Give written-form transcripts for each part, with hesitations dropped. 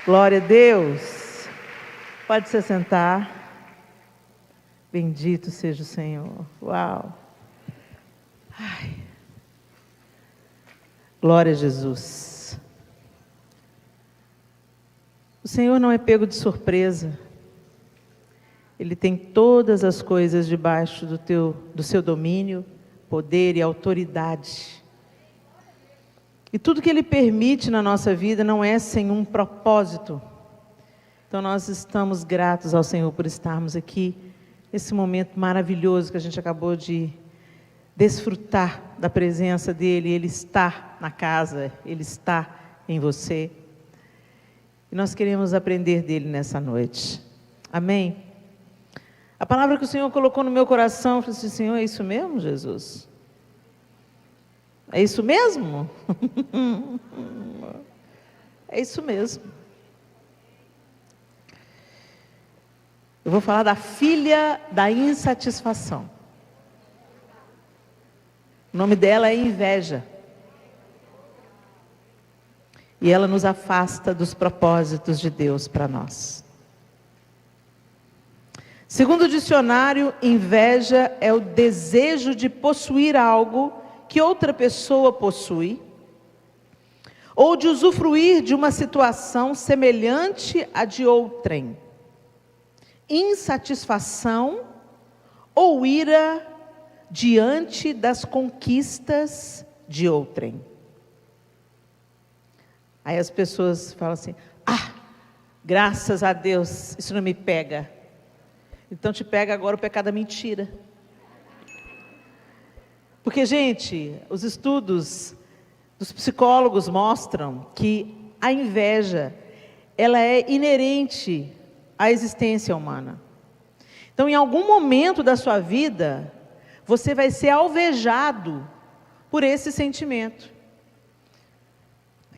Glória a Deus. Pode se sentar. Bendito seja o Senhor. Uau. Ai. Glória a Jesus. O Senhor não é pego de surpresa. Ele tem todas as coisas debaixo do seu domínio, poder e autoridade. E tudo que Ele permite na nossa vida não é sem um propósito. Então nós estamos gratos ao Senhor por estarmos aqui, nesse momento maravilhoso que a gente acabou de desfrutar da presença dEle. Ele está na casa, Ele está em você. E nós queremos aprender dEle nessa noite. Amém? A palavra que o Senhor colocou no meu coração, eu falei assim: Senhor, é isso mesmo, Jesus? É isso mesmo? É isso mesmo. Eu vou falar da filha da insatisfação. O nome dela é inveja. E ela nos afasta dos propósitos de Deus para nós. Segundo o dicionário, inveja é o desejo de possuir algo que outra pessoa possui, ou de usufruir de uma situação semelhante à de outrem. Insatisfação ou ira diante das conquistas de outrem. Aí as pessoas falam assim: graças a Deus, isso não me pega. Então te pega agora o pecado da mentira. Porque, gente, os estudos dos psicólogos mostram que a inveja, ela é inerente à existência humana. Então, em algum momento da sua vida, você vai ser alvejado por esse sentimento.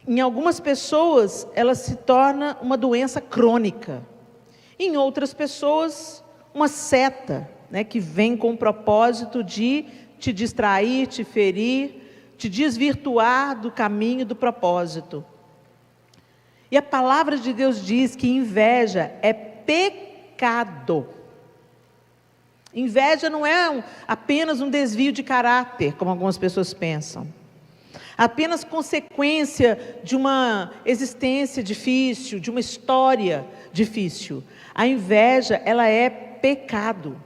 Em algumas pessoas, ela se torna uma doença crônica. Em outras pessoas, uma seta, que vem com o propósito de te distrair, te ferir, te desvirtuar do caminho do propósito. E a palavra de Deus diz que inveja é pecado. Inveja não é apenas um desvio de caráter, como algumas pessoas pensam. Apenas consequência de uma existência difícil, de uma história difícil. A inveja, ela é pecado.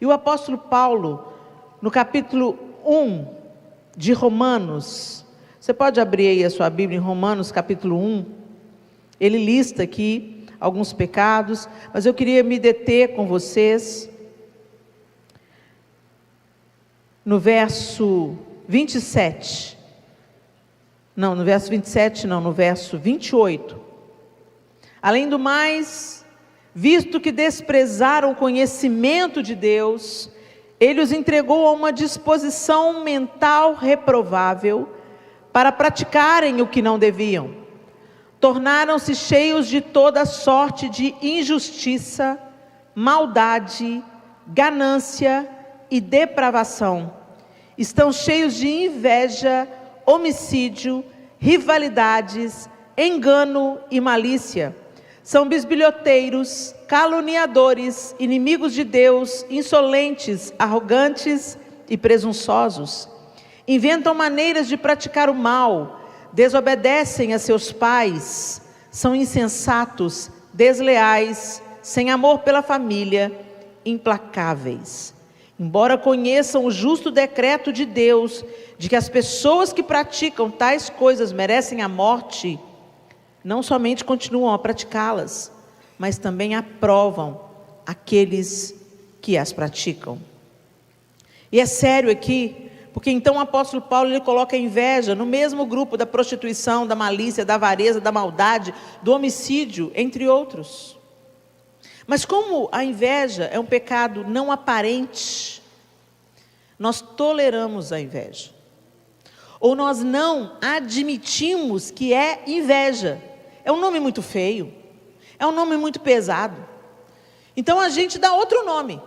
E o apóstolo Paulo, no capítulo 1 de Romanos, você pode abrir aí a sua Bíblia em Romanos capítulo 1, ele lista aqui alguns pecados, mas eu queria me deter com vocês no verso 27, não, no verso 27 não, no verso 28. Além do mais, visto que desprezaram o conhecimento de Deus, Ele os entregou a uma disposição mental reprovável para praticarem o que não deviam. Tornaram-se cheios de toda sorte de injustiça, maldade, ganância e depravação. Estão cheios de inveja, homicídio, rivalidades, engano e malícia. São bisbilhoteiros, caluniadores, inimigos de Deus, insolentes, arrogantes e presunçosos. Inventam maneiras de praticar o mal, desobedecem a seus pais, são insensatos, desleais, sem amor pela família, implacáveis. Embora conheçam o justo decreto de Deus, de que as pessoas que praticam tais coisas merecem a morte, não somente continuam a praticá-las, mas também aprovam aqueles que as praticam. E é sério aqui, porque então o apóstolo Paulo ele coloca a inveja no mesmo grupo da prostituição, da malícia, da avareza, da maldade, do homicídio, entre outros. Mas como a inveja é um pecado não aparente, nós toleramos a inveja. Ou nós não admitimos que é inveja. É um nome muito feio, é um nome muito pesado. Então a gente dá outro nome.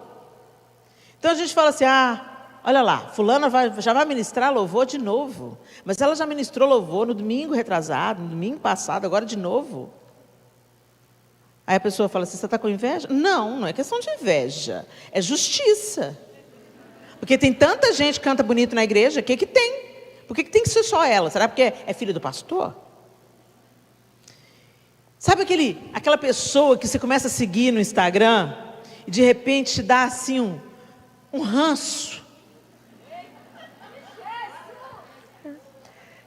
Então a gente fala assim: olha lá, fulana já vai ministrar louvor de novo. Mas ela já ministrou louvor no domingo retrasado, no domingo passado, agora de novo. Aí a pessoa fala assim, você está com inveja? Não, não é questão de inveja, é justiça. Porque tem tanta gente que canta bonito na igreja, o que que tem? Por que tem que ser só ela? Será porque é filha do pastor? Sabe aquela pessoa que você começa a seguir no Instagram e de repente te dá assim um ranço?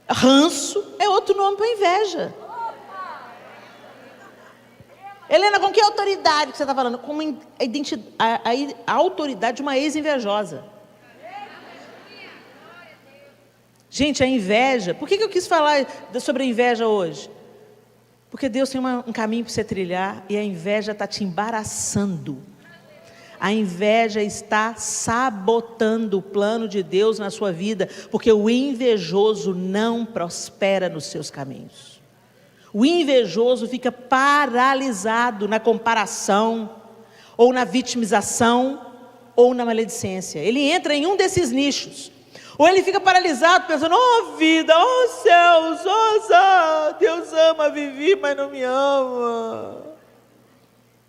Ranço é outro nome para inveja. Helena, com que autoridade que você está falando? Com a autoridade de uma ex-invejosa. Gente, a inveja, por que eu quis falar sobre a inveja hoje? Porque Deus tem um caminho para você trilhar e a inveja está te embaraçando. A inveja está sabotando o plano de Deus na sua vida, porque o invejoso não prospera nos seus caminhos. O invejoso fica paralisado na comparação, ou na vitimização, ou na maledicência. Ele entra em um desses nichos. Ou ele fica paralisado, pensando, oh vida, oh céus, oh céu, Deus ama Vivi, mas não me ama.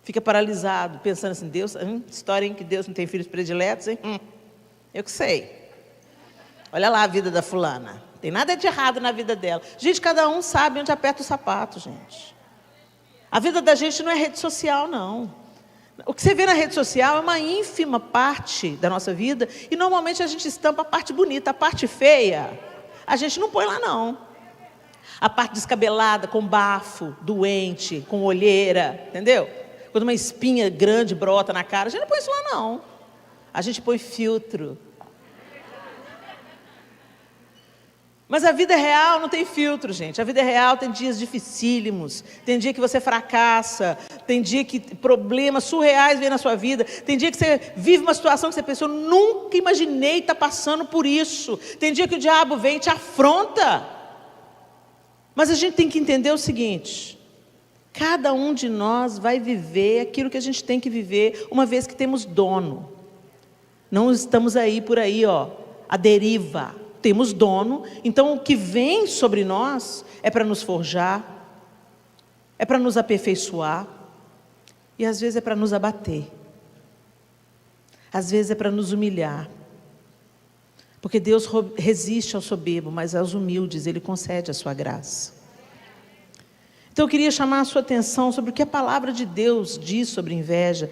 Fica paralisado, pensando assim, Deus, história em que Deus não tem filhos prediletos, hein? Eu que sei. Olha lá a vida da fulana, não tem nada de errado na vida dela. Gente, cada um sabe onde aperta o sapato, gente. A vida da gente não é rede social, não. O que você vê na rede social é uma ínfima parte da nossa vida, e normalmente a gente estampa a parte bonita, a parte feia, a gente não põe lá não. A parte descabelada, com bafo, doente, com olheira, entendeu? Quando uma espinha grande brota na cara, a gente não põe isso lá não. A gente põe filtro. Mas a vida real não tem filtro, gente. A vida real tem dias dificílimos, tem dia que você fracassa, tem dia que problemas surreais vêm na sua vida, tem dia que você vive uma situação que você pensou, nunca imaginei estar passando por isso. Tem dia que o diabo vem e te afronta. Mas a gente tem que entender o seguinte, cada um de nós vai viver aquilo que a gente tem que viver, uma vez que temos dono. Não estamos aí por aí, à deriva. Temos dono, então o que vem sobre nós é para nos forjar, é para nos aperfeiçoar, e às vezes é para nos abater, às vezes é para nos humilhar, porque Deus resiste ao soberbo, mas aos humildes Ele concede a sua graça. Então eu queria chamar a sua atenção sobre o que a palavra de Deus diz sobre inveja,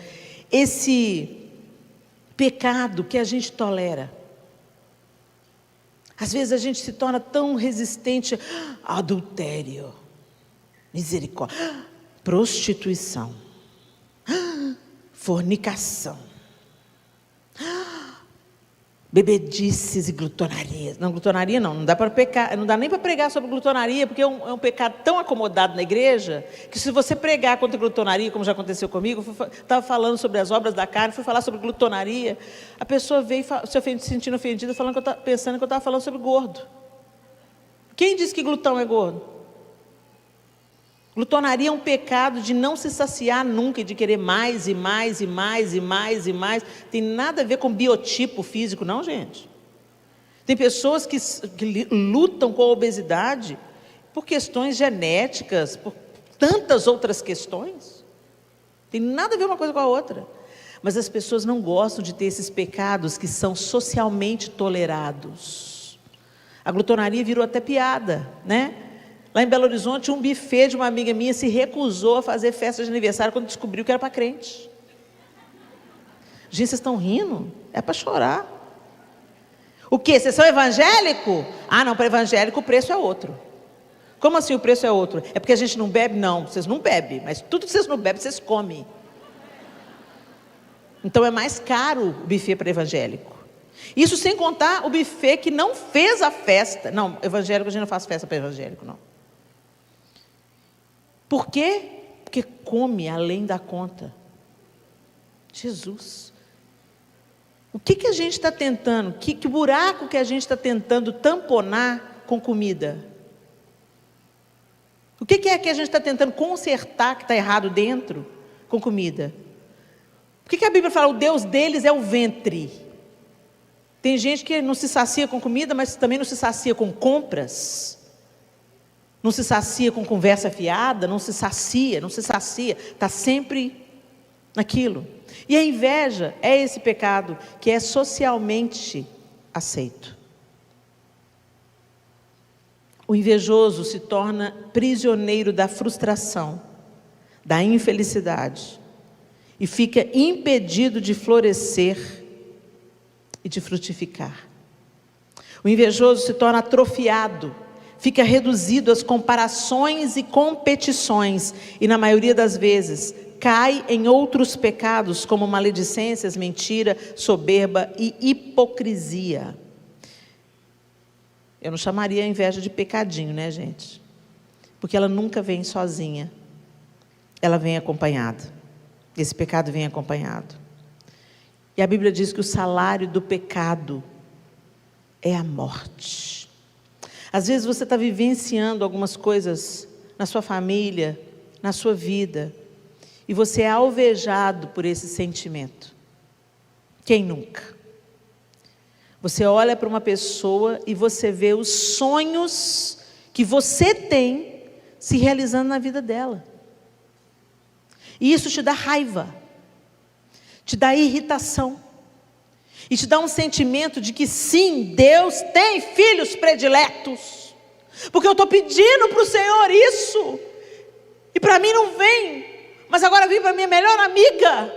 esse pecado que a gente tolera. Às vezes a gente se torna tão resistente a adultério, misericórdia, prostituição, fornicação, bebedices e glutonarias. Não, glutonaria não dá para pecar, não dá nem para pregar sobre glutonaria, porque é um pecado tão acomodado na igreja, que se você pregar contra glutonaria, como já aconteceu comigo, estava falando sobre as obras da carne, fui falar sobre glutonaria, a pessoa veio se sentindo ofendida, pensando que eu estava falando sobre gordo. Quem disse que glutão é gordo? Glutonaria é um pecado de não se saciar nunca, e de querer mais e mais e mais e mais e mais. Tem nada a ver com biotipo físico, não, gente. Tem pessoas que lutam com a obesidade por questões genéticas, por tantas outras questões. Tem nada a ver uma coisa com a outra. Mas as pessoas não gostam de ter esses pecados que são socialmente tolerados. A glutonaria virou até piada, né? Lá em Belo Horizonte, um buffet de uma amiga minha se recusou a fazer festa de aniversário quando descobriu que era para crente. Gente, vocês estão rindo? É para chorar. O quê? Vocês são evangélico? Ah, não, para evangélico o preço é outro. Como assim o preço é outro? É porque a gente não bebe? Não, vocês não bebem, mas tudo que vocês não bebem, vocês comem. Então é mais caro o buffet para evangélico. Isso sem contar o buffet que não fez a festa. Não, evangélico, a gente não faz festa para evangélico, não. Por quê? Porque come além da conta. Jesus. O que a gente está tentando? Que buraco que a gente está tentando tamponar com comida? O que é que a gente está tentando consertar que está errado dentro com comida? Por que a Bíblia fala o Deus deles é o ventre? Tem gente que não se sacia com comida, mas também não se sacia com compras. não se sacia com conversa fiada, não se sacia, está sempre naquilo. E a inveja é esse pecado que é socialmente aceito. O invejoso se torna prisioneiro da frustração, da infelicidade, e fica impedido de florescer e de frutificar. O invejoso se torna atrofiado, fica reduzido às comparações e competições, e na maioria das vezes cai em outros pecados como maledicências, mentira, soberba e hipocrisia. Eu não chamaria a inveja de pecadinho, né, gente? Porque ela nunca vem sozinha. Ela vem acompanhada. Esse pecado vem acompanhado. E a Bíblia diz que o salário do pecado é a morte. Às vezes você está vivenciando algumas coisas na sua família, na sua vida, e você é alvejado por esse sentimento. Quem nunca? Você olha para uma pessoa e você vê os sonhos que você tem se realizando na vida dela. E isso te dá raiva, te dá irritação, e te dá um sentimento de que sim, Deus tem filhos prediletos, porque eu estou pedindo para o Senhor isso, e para mim não vem, mas agora vem para a minha melhor amiga,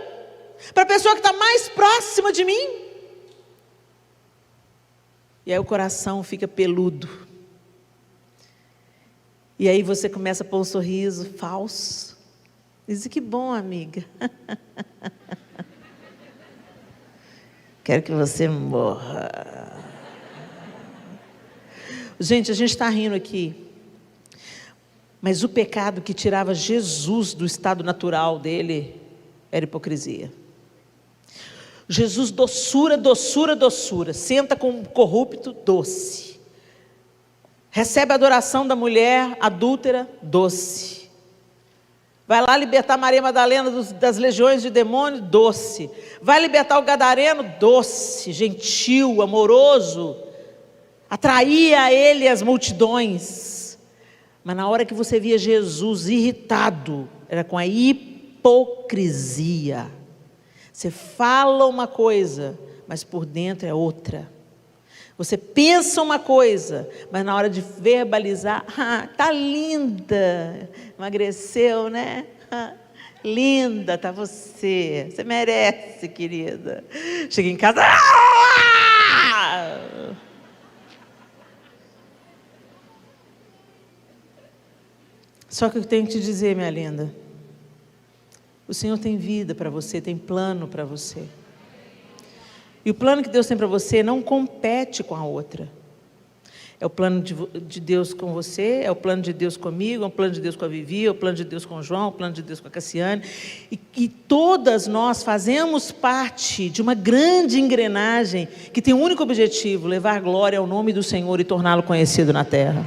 para a pessoa que está mais próxima de mim. E aí o coração fica peludo. E aí você começa a pôr um sorriso falso. Diz: que bom, amiga. Quero que você morra. Gente, a gente está rindo aqui. Mas o pecado que tirava Jesus do estado natural dele era hipocrisia. Jesus, doçura, doçura, doçura, senta com um corrupto, doce. Recebe a adoração da mulher adúltera, doce. Vai lá libertar Maria Madalena das legiões de demônio, doce. Vai libertar o gadareno, doce, gentil, amoroso. Atraía a ele as multidões. Mas na hora que você via Jesus irritado, era com a hipocrisia. Você fala uma coisa, mas por dentro é outra. Você pensa uma coisa, mas na hora de verbalizar, tá linda, emagreceu, né? Linda tá você merece, querida. Chega em casa, Só que eu tenho que te dizer, minha linda, o Senhor tem vida para você, tem plano para você. E o plano que Deus tem para você não compete com a outra. É o plano de Deus com você, é o plano de Deus comigo, é o plano de Deus com a Vivi, é o plano de Deus com o João, é o plano de Deus com a Cassiane. E todas nós fazemos parte de uma grande engrenagem que tem um único objetivo: levar glória ao nome do Senhor e torná-lo conhecido na terra.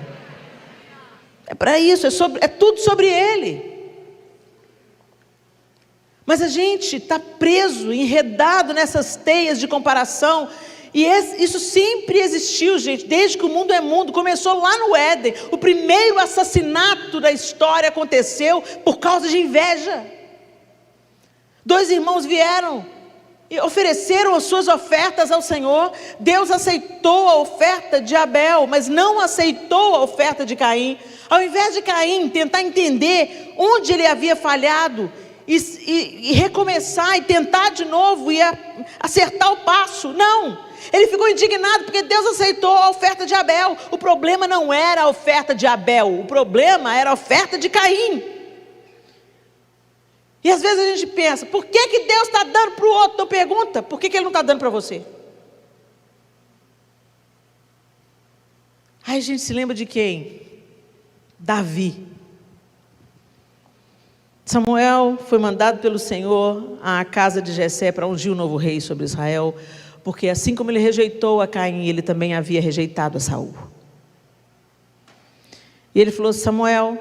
É para isso, é tudo sobre Ele. Mas a gente está preso, enredado nessas teias de comparação. E isso sempre existiu, gente, desde que o mundo é mundo. Começou lá no Éden. O primeiro assassinato da história aconteceu por causa de inveja. 2 irmãos vieram e ofereceram as suas ofertas ao Senhor. Deus aceitou a oferta de Abel, mas não aceitou a oferta de Caim. Ao invés de Caim tentar entender onde ele havia falhado, e recomeçar e tentar de novo e acertar o passo, não, ele ficou indignado porque Deus aceitou a oferta de Abel. O problema não era a oferta de Abel, o problema era a oferta de Caim. E às vezes a gente pensa: por que Deus está dando para o outro? Então pergunta: por que Ele não está dando para você? Aí a gente se lembra de quem? Davi. Samuel foi mandado pelo Senhor à casa de Jessé para ungir o novo rei sobre Israel, porque assim como ele rejeitou a Caim, ele também havia rejeitado a Saul. E ele falou: Samuel,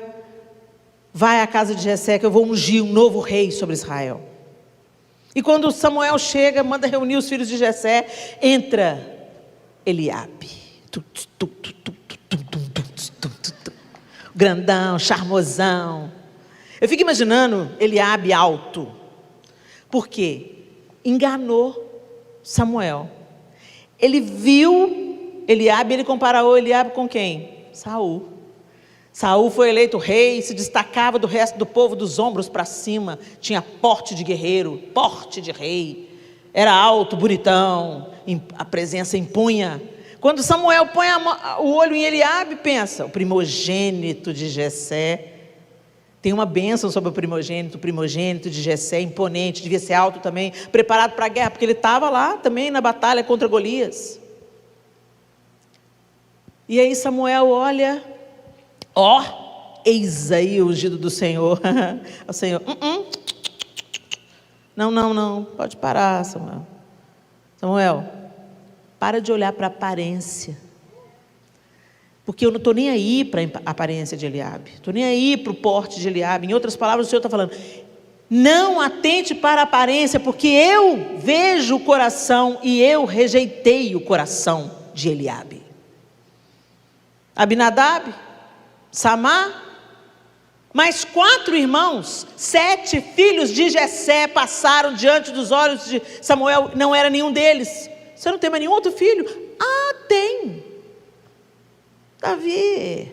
vai à casa de Jessé que eu vou ungir um novo rei sobre Israel. E quando Samuel chega, manda reunir os filhos de Jessé, entra Eliabe. grandão, charmosão. Eu fico imaginando Eliabe alto. Por quê? Enganou Samuel. Ele viu Eliabe, ele comparou Eliabe com quem? Saul. Saul foi eleito rei, se destacava do resto do povo dos ombros para cima, tinha porte de guerreiro, porte de rei, era alto, bonitão, a presença impunha. Quando Samuel põe o olho em Eliabe, pensa, o primogênito de Jessé. Tem uma bênção sobre o primogênito de Jessé, imponente, devia ser alto também, preparado para a guerra, porque ele estava lá também na batalha contra Golias. E aí Samuel olha, eis aí o ungido do Senhor. O Senhor, não, pode parar, Samuel. Samuel, para de olhar para a aparência. Porque eu não estou nem aí para a aparência de Eliabe, estou nem aí para o porte de Eliabe. Em outras palavras, o Senhor está falando, não atente para a aparência, porque eu vejo o coração e eu rejeitei o coração de Eliabe. Abinadab, Samar, mais 4 irmãos, 7 filhos de Jessé passaram diante dos olhos de Samuel, não era nenhum deles. Você não tem mais nenhum outro filho? Ah, tem, Davi.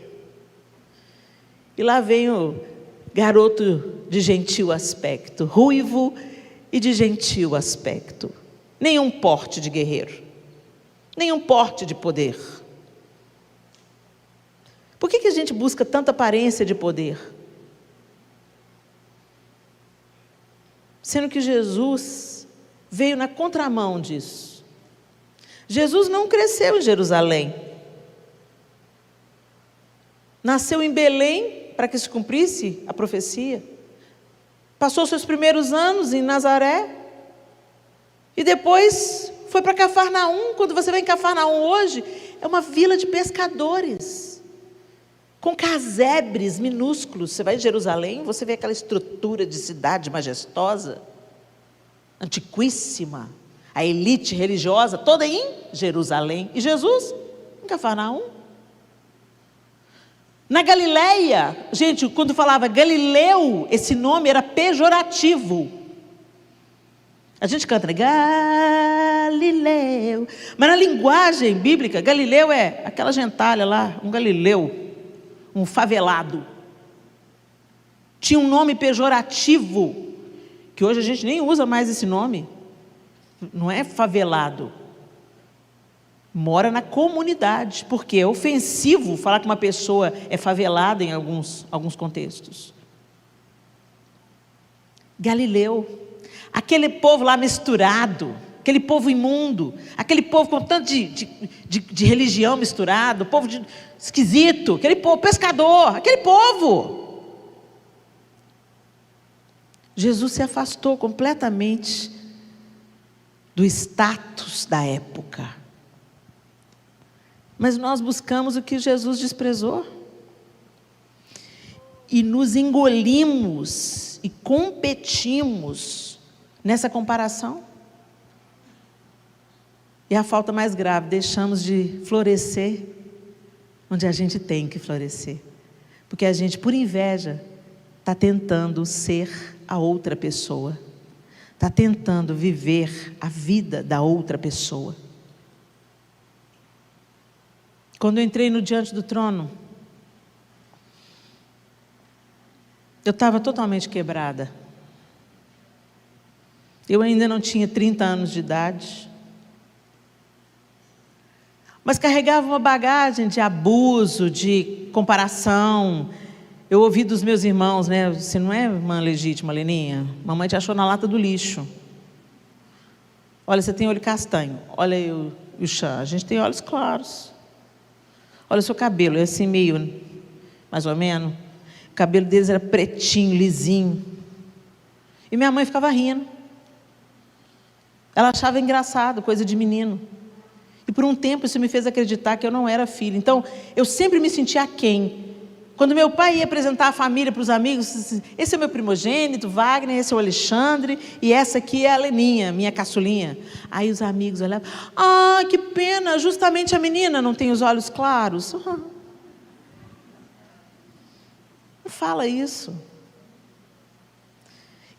E lá vem o garoto de gentil aspecto, ruivo e de gentil aspecto, nenhum porte de guerreiro, nenhum porte de poder. Por que a gente busca tanta aparência de poder? Sendo que Jesus veio na contramão disso. Jesus não cresceu em Jerusalém. Nasceu em Belém para que se cumprisse a profecia. Passou seus primeiros anos em Nazaré. E depois foi para Cafarnaum. Quando você vai em Cafarnaum hoje, é uma vila de pescadores, com casebres minúsculos. Você vai em Jerusalém, você vê aquela estrutura de cidade majestosa, antiquíssima, a elite religiosa toda em Jerusalém. E Jesus em Cafarnaum. Na Galileia, gente, quando falava Galileu, esse nome era pejorativo. A gente canta, né? Galileu. Mas na linguagem bíblica, Galileu é aquela gentalha lá, um Galileu, um favelado. Tinha um nome pejorativo, que hoje a gente nem usa mais esse nome. Não é favelado. Mora na comunidade, porque é ofensivo falar que uma pessoa é favelada em alguns contextos. Galileu, aquele povo lá misturado, aquele povo imundo, aquele povo com tanto de religião misturado, povo esquisito, aquele povo pescador, aquele povo. Jesus se afastou completamente do status da época. Mas nós buscamos o que Jesus desprezou. E nos engolimos e competimos nessa comparação. E a falta mais grave, deixamos de florescer onde a gente tem que florescer. Porque a gente, por inveja, está tentando ser a outra pessoa. Está tentando viver a vida da outra pessoa. Quando eu entrei no diante do trono, eu estava totalmente quebrada. Eu ainda não tinha 30 anos de idade, mas carregava uma bagagem de abuso, de comparação. Eu ouvi dos meus irmãos, né? Você não é irmã legítima, Leninha? Mamãe te achou na lata do lixo. Olha, você tem olho castanho. Olha aí o Xan, a gente tem olhos claros. Olha o seu cabelo, é assim meio, mais ou menos. O cabelo deles era pretinho, lisinho. E minha mãe ficava rindo. Ela achava engraçado, coisa de menino. E por um tempo isso me fez acreditar que eu não era filha. Então, eu sempre me sentia aquém. Quando meu pai ia apresentar a família para os amigos, esse é meu primogênito, Wagner, esse é o Alexandre, e essa aqui é a Leninha, minha caçulinha. Aí os amigos olhavam, ah, que pena, justamente a menina não tem os olhos claros. Não fala isso.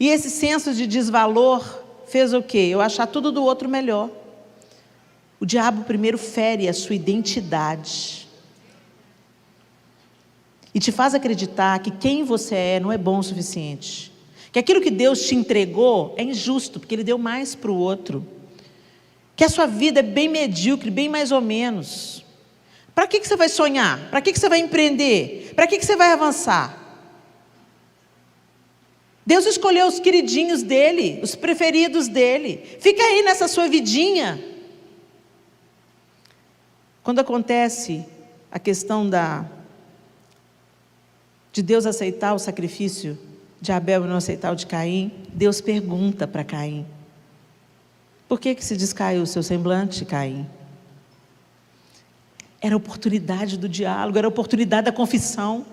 E esse senso de desvalor fez o quê? Eu achar tudo do outro melhor. O diabo primeiro fere a sua identidade. E te faz acreditar que quem você é não é bom o suficiente. Que aquilo que Deus te entregou é injusto, porque Ele deu mais para o outro. Que a sua vida é bem medíocre, bem mais ou menos. Para que você vai sonhar? Para que você vai empreender? Para que você vai avançar? Deus escolheu os queridinhos dEle, os preferidos dEle. Fica aí nessa sua vidinha. Quando acontece a questão de Deus aceitar o sacrifício de Abel e não aceitar o de Caim, Deus pergunta para Caim: por que se descaiu o seu semblante, Caim? Era a oportunidade do diálogo, era a oportunidade da confissão.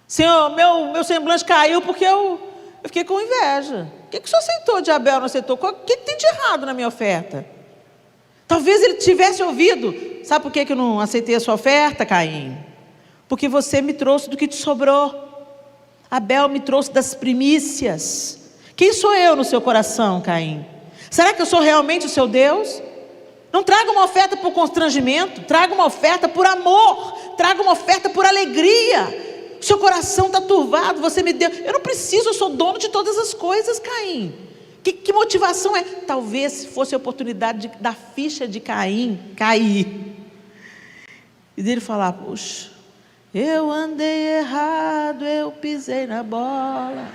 Senhor, meu semblante caiu porque eu fiquei com inveja. O que o senhor aceitou de Abel, não aceitou? O que tem de errado na minha oferta? Talvez ele tivesse ouvido. Sabe por que eu não aceitei a sua oferta, Caim? Porque você me trouxe do que te sobrou. Abel me trouxe das primícias. Quem sou eu no seu coração, Caim? Será que eu sou realmente o seu Deus? Não traga uma oferta por constrangimento, traga uma oferta por amor, traga uma oferta por alegria. O seu coração está turvado, você me deu. Eu não preciso, eu sou dono de todas as coisas, Caim. Que motivação é? Talvez fosse a oportunidade da ficha de Caim cair. E dele falar: puxa, eu andei errado, eu pisei na bola.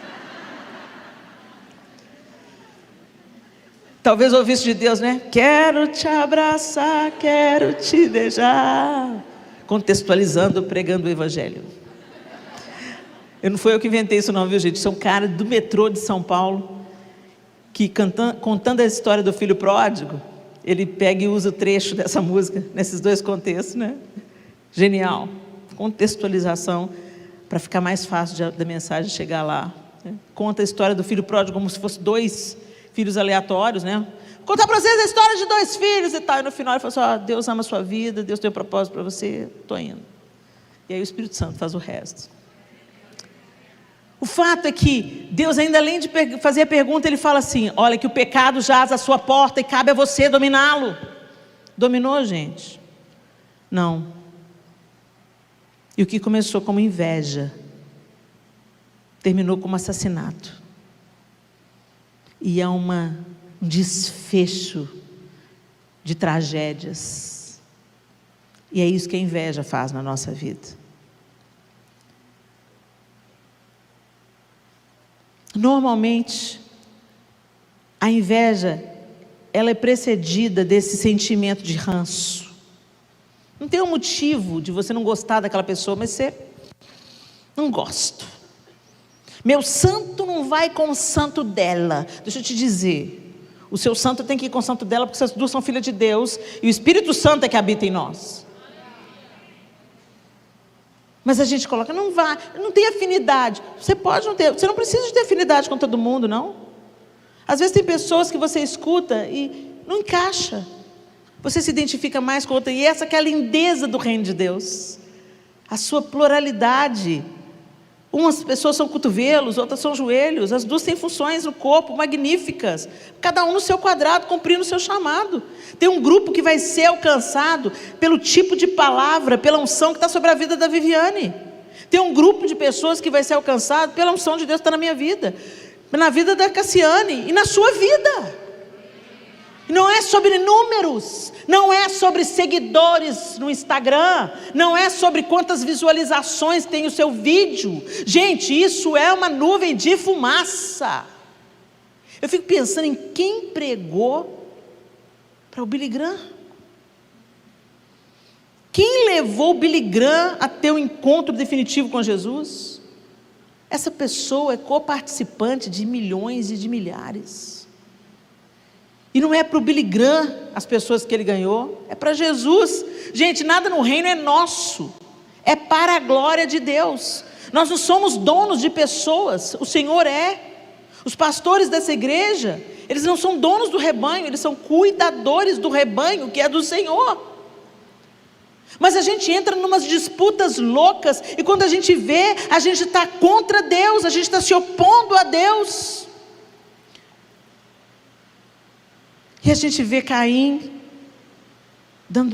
Talvez ouvisse de Deus, né? Quero te abraçar, quero te beijar. Contextualizando, pregando o evangelho. Não foi eu que inventei isso não, viu, gente? Isso é um cara do metrô de São Paulo, que contando a história do filho pródigo, ele pega e usa o trecho dessa música, nesses dois contextos, né? Genial. Contextualização, para ficar mais fácil da mensagem chegar lá. Né? Conta a história do filho pródigo como se fosse dois filhos aleatórios, né? Vou contar para vocês a história de dois filhos e tal. E no final ele fala assim: Deus ama a sua vida, Deus tem um propósito para você, estou indo. E aí o Espírito Santo faz o resto. O fato é que Deus, ainda além de fazer a pergunta, Ele fala assim: olha, que o pecado jaz à sua porta e cabe a você dominá-lo. Dominou, gente? Não. E o que começou como inveja, terminou como assassinato. E é um desfecho de tragédias. E é isso que a inveja faz na nossa vida. Normalmente, a inveja, ela é precedida desse sentimento de ranço. Não tem um motivo de você não gostar daquela pessoa, mas você não gosta. Meu santo não vai com o santo dela. Deixa eu te dizer, o seu santo tem que ir com o santo dela, porque essas duas são filhas de Deus, e o Espírito Santo é que habita em nós. Mas a gente coloca: não vai, não tem afinidade. Você pode não ter, você não precisa de ter afinidade com todo mundo, não. Às vezes tem pessoas que você escuta e não encaixa. Você se identifica mais com outra, e essa que é a lindeza do reino de Deus. A sua pluralidade. Umas pessoas são cotovelos, outras são joelhos. As duas têm funções no corpo magníficas. Cada um no seu quadrado, cumprindo o seu chamado. Tem um grupo que vai ser alcançado pelo tipo de palavra, pela unção que está sobre a vida da Viviane. Tem um grupo de pessoas que vai ser alcançado pela unção de Deus que está na minha vida, na vida da Cassiane e na sua vida. Não é sobre números, não é sobre seguidores no Instagram, não é sobre quantas visualizações tem o seu vídeo. Gente, isso é uma nuvem de fumaça. Eu fico pensando em quem pregou para o Billy Graham. Quem levou o Billy Graham a ter um encontro definitivo com Jesus? Essa pessoa é coparticipante de milhões e de milhares. E não é para o Billy Graham as pessoas que ele ganhou, é para Jesus. Gente, nada no reino é nosso, é para a glória de Deus. Nós não somos donos de pessoas, o Senhor é. Os pastores dessa igreja, eles não são donos do rebanho, eles são cuidadores do rebanho que é do Senhor. Mas a gente entra em umas disputas loucas, e quando a gente vê, a gente está contra Deus, a gente está se opondo a Deus. E a gente vê Caim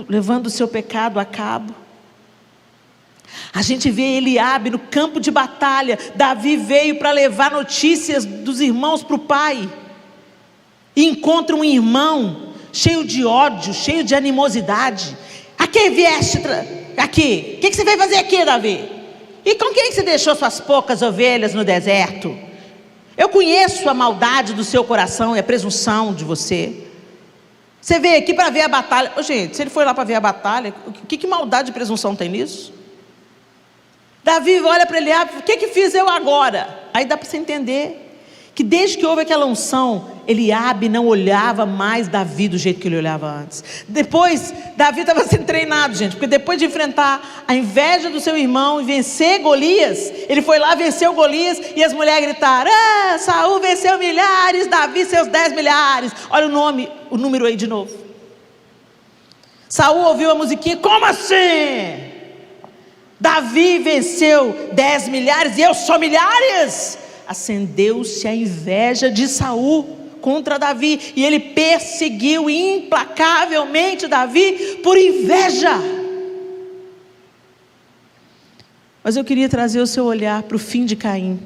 levando o seu pecado a cabo. A gente vê Eliabe no campo de batalha. Davi veio para levar notícias dos irmãos para o pai, e encontra um irmão cheio de ódio, cheio de animosidade. Aqui vieste, aqui, o que você veio fazer aqui, Davi? E com quem você deixou suas poucas ovelhas no deserto? Eu conheço a maldade do seu coração e a presunção de você. Você veio aqui para ver a batalha. Gente, se ele foi lá para ver a batalha, que maldade e presunção tem nisso? Davi olha para Eliabe, o que fiz eu agora? Aí dá para você entender que desde que houve aquela unção, Eliabe não olhava mais Davi do jeito que ele olhava antes. Depois, Davi estava sendo treinado, gente, porque depois de enfrentar a inveja do seu irmão e vencer Golias, ele foi lá, venceu Golias, e as mulheres gritaram: Saul venceu milhares, Davi seus 10 milhares. Olha o número aí de novo. Saul ouviu a musiquinha: como assim? Davi venceu 10 milhares e eu só milhares? Acendeu-se a inveja de Saul contra Davi, e ele perseguiu implacavelmente Davi por inveja. Mas eu queria trazer o seu olhar para o fim de Caim,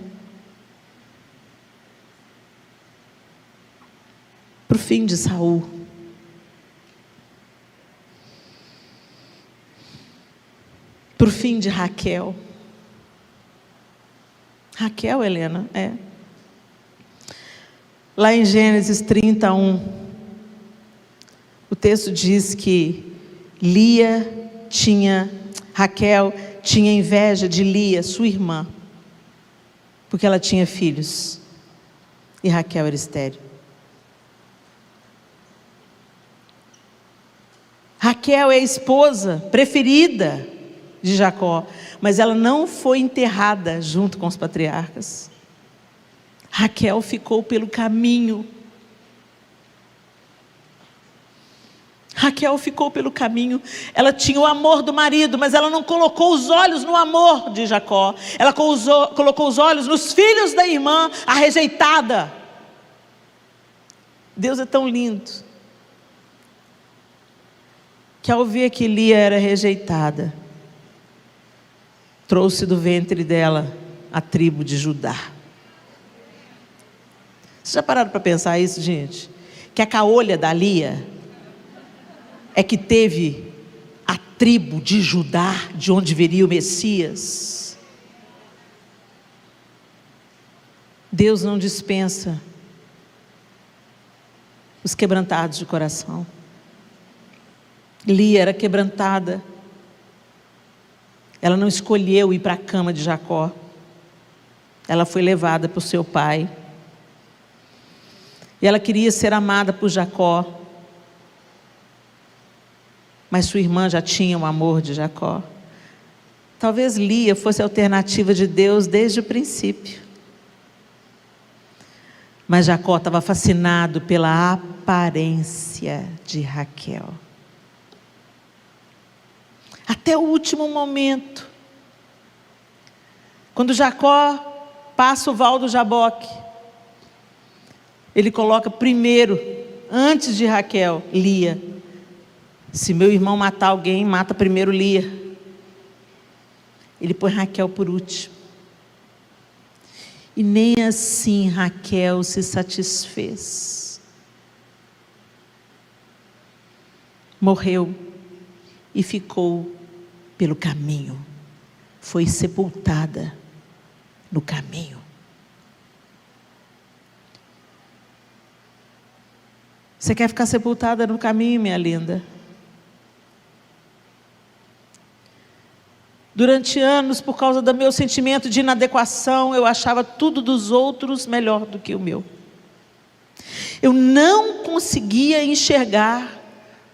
para o fim de Saul, para o fim de Raquel. Raquel, Helena, lá em Gênesis 31, o texto diz que Raquel tinha inveja de Lia, sua irmã, porque ela tinha filhos, e Raquel era estéril. Raquel é a esposa preferida de Jacó, mas ela não foi enterrada junto com os patriarcas. Raquel ficou pelo caminho. Raquel ficou pelo caminho. Ela tinha o amor do marido, mas ela não colocou os olhos no amor de Jacó. Ela colocou os olhos nos filhos da irmã, a rejeitada. Deus é tão lindo, que ao ver que Lia era rejeitada, trouxe do ventre dela a tribo de Judá. Vocês já pararam para pensar isso, gente? Que a caolha da Lia é que teve a tribo de Judá, de onde viria o Messias. Deus não dispensa os quebrantados de coração. Lia era quebrantada. Ela não escolheu ir para a cama de Jacó. Ela foi levada por seu pai. E ela queria ser amada por Jacó. Mas sua irmã já tinha o amor de Jacó. Talvez Lia fosse a alternativa de Deus desde o princípio. Mas Jacó estava fascinado pela aparência de Raquel. Até o último momento, quando Jacó passa o val do Jaboque, ele coloca primeiro, antes de Raquel, Lia. Se meu irmão matar alguém, mata primeiro Lia. Ele põe Raquel por último. E nem assim Raquel se satisfez. Morreu e ficou pelo caminho. Foi sepultada no caminho. Você quer ficar sepultada no caminho, minha linda? Durante anos, por causa do meu sentimento de inadequação, eu achava tudo dos outros melhor do que o meu. Eu não conseguia enxergar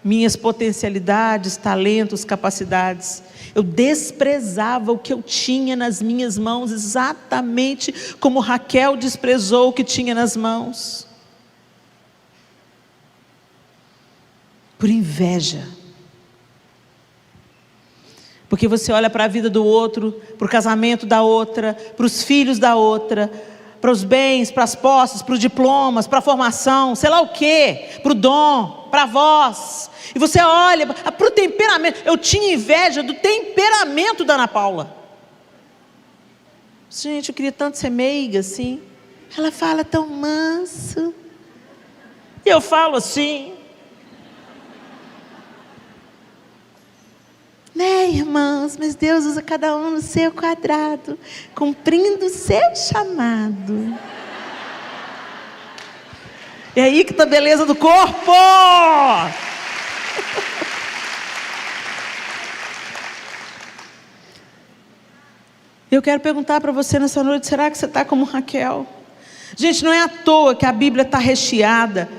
minhas potencialidades, talentos, capacidades. Eu desprezava o que eu tinha nas minhas mãos, exatamente como Raquel desprezou o que tinha nas mãos. Por inveja. Porque você olha para a vida do outro, para o casamento da outra, para os filhos da outra, para os bens, para as posses, para os diplomas, para a formação, sei lá o quê, para o dom, para a voz. E você olha para o temperamento. Eu tinha inveja do temperamento da Ana Paula. Gente, eu queria tanto ser meiga assim. Ela fala tão manso. E eu falo assim. Né, irmãos? Mas Deus usa cada um no seu quadrado, cumprindo o seu chamado. É aí que está a beleza do corpo. Eu quero perguntar para você nessa noite, será que você está como Raquel? Gente, não é à toa que a Bíblia está recheada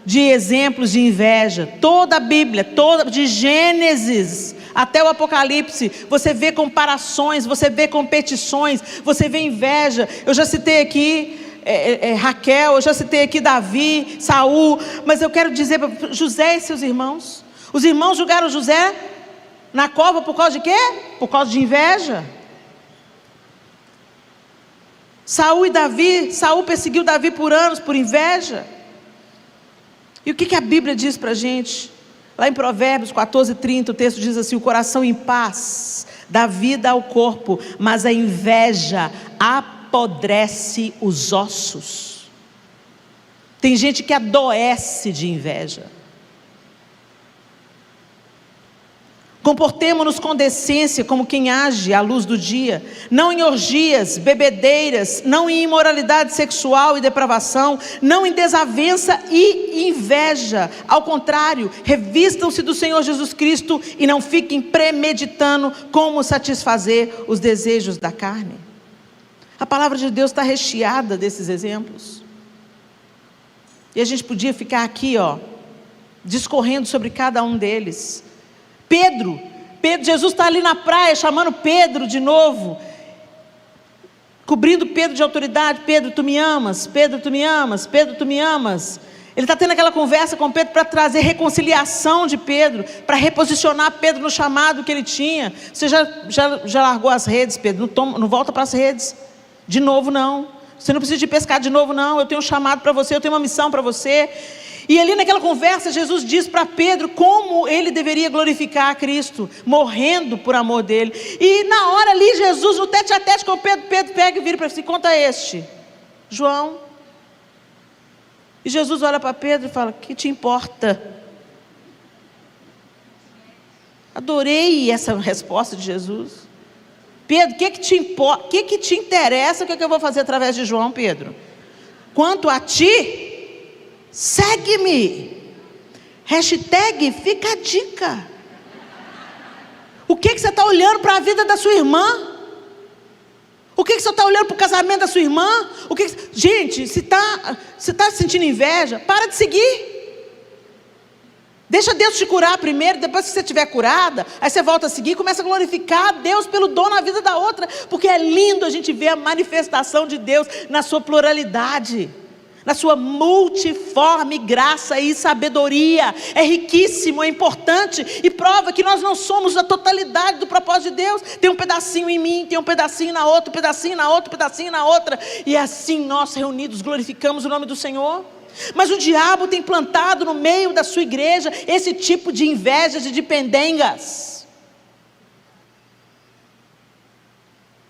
de exemplos de inveja. Toda a Bíblia, de Gênesis até o Apocalipse, você vê comparações, você vê competições, você vê inveja. Eu já citei aqui Raquel, eu já citei aqui Davi, Saul, mas eu quero dizer para José e seus irmãos. Os irmãos julgaram José na cova por causa de quê? Por causa de inveja. Saul e Davi, Saul perseguiu Davi por anos por inveja. E o que a Bíblia diz para a gente? Lá em Provérbios 14:30, o texto diz assim: o coração em paz dá vida ao corpo, mas a inveja apodrece os ossos. Tem gente que adoece de inveja. Comportemo-nos com decência como quem age à luz do dia, não em orgias, bebedeiras, não em imoralidade sexual e depravação, não em desavença e inveja. Ao contrário, revistam-se do Senhor Jesus Cristo e não fiquem premeditando como satisfazer os desejos da carne. A palavra de Deus está recheada desses exemplos. E a gente podia ficar aqui, discorrendo sobre cada um deles. Pedro, Jesus está ali na praia chamando Pedro de novo, cobrindo Pedro de autoridade. Pedro, tu me amas? Pedro, tu me amas? Pedro, tu me amas? Ele está tendo aquela conversa com Pedro para trazer reconciliação de Pedro, para reposicionar Pedro no chamado que ele tinha. Você já largou as redes, Pedro? Não volta para as redes de novo, não. Você não precisa de pescar de novo, não. Eu tenho um chamado para você, eu tenho uma missão para você. E ali naquela conversa, Jesus diz para Pedro como ele deveria glorificar a Cristo, morrendo por amor dele. E na hora ali, Jesus, no tete a tete com Pedro, Pedro pega e vira para si: conta este, João. E Jesus olha para Pedro e fala: que te importa? Adorei essa resposta de Jesus. Pedro, o que te importa? O que te interessa? O que eu vou fazer através de João, Pedro? Quanto a ti, segue-me. Hashtag fica a dica. O que você está olhando para a vida da sua irmã? O que você está olhando para o casamento da sua irmã? Gente, se está sentindo inveja, para de seguir. Deixa Deus te curar primeiro. Depois que você estiver curada, aí você volta a seguir, começa a glorificar a Deus pelo dom na vida da outra. Porque é lindo a gente ver a manifestação de Deus na sua pluralidade, na sua multiforme graça e sabedoria. É riquíssimo, é importante, e prova que nós não somos a totalidade do propósito de Deus. Tem um pedacinho em mim, tem um pedacinho na outra, um pedacinho na outra, um pedacinho na outra, e assim nós reunidos glorificamos o nome do Senhor. Mas o diabo tem plantado no meio da sua igreja esse tipo de invejas e de pendengas.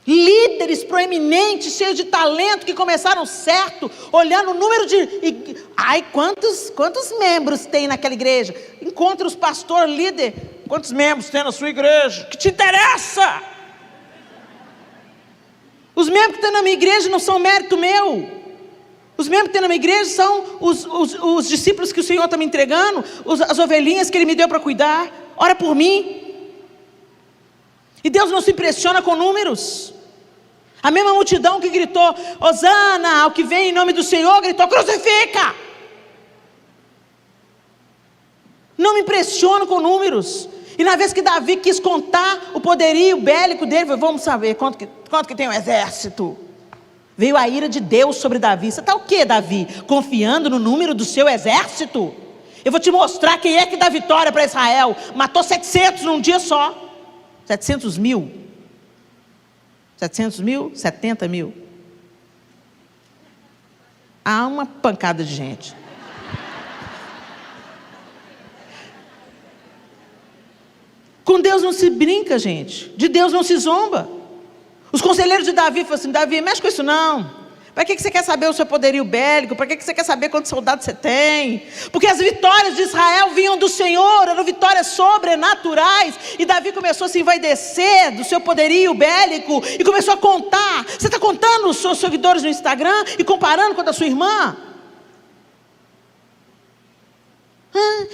Líderes proeminentes, cheios de talento, que começaram certo, olhando o número de... Ai, quantos membros tem naquela igreja? Encontra os pastor, líder. Quantos membros tem na sua igreja? Que te interessa? Os membros que tem na minha igreja não são mérito meu. Os membros que tem na minha igreja são os discípulos que o Senhor está me entregando, as ovelhinhas que Ele me deu para cuidar. Ora por mim. E Deus não se impressiona com números. A mesma multidão que gritou Hosana ao que vem em nome do Senhor, gritou crucifica. Não me impressiono com números. E na vez que Davi quis contar o poderio bélico dele, falou: vamos saber quanto que tem o exército. Veio a ira de Deus sobre Davi. Você está o que, Davi? Confiando no número do seu exército? Eu vou te mostrar quem é que dá vitória para Israel. Matou 700 num dia só. 700 mil? 700 mil? 70 mil? Há uma pancada de gente. Com Deus não se brinca, gente. De Deus não se zomba. Os conselheiros de Davi falaram assim: Davi, mexe com isso não. Para que você quer saber o seu poderio bélico? Para que você quer saber quantos soldados você tem? Porque as vitórias de Israel vinham do Senhor, eram vitórias sobrenaturais. E Davi começou a se envaidecer do seu poderio bélico e começou a contar. Você está contando os seus seguidores no Instagram e comparando com a da sua irmã?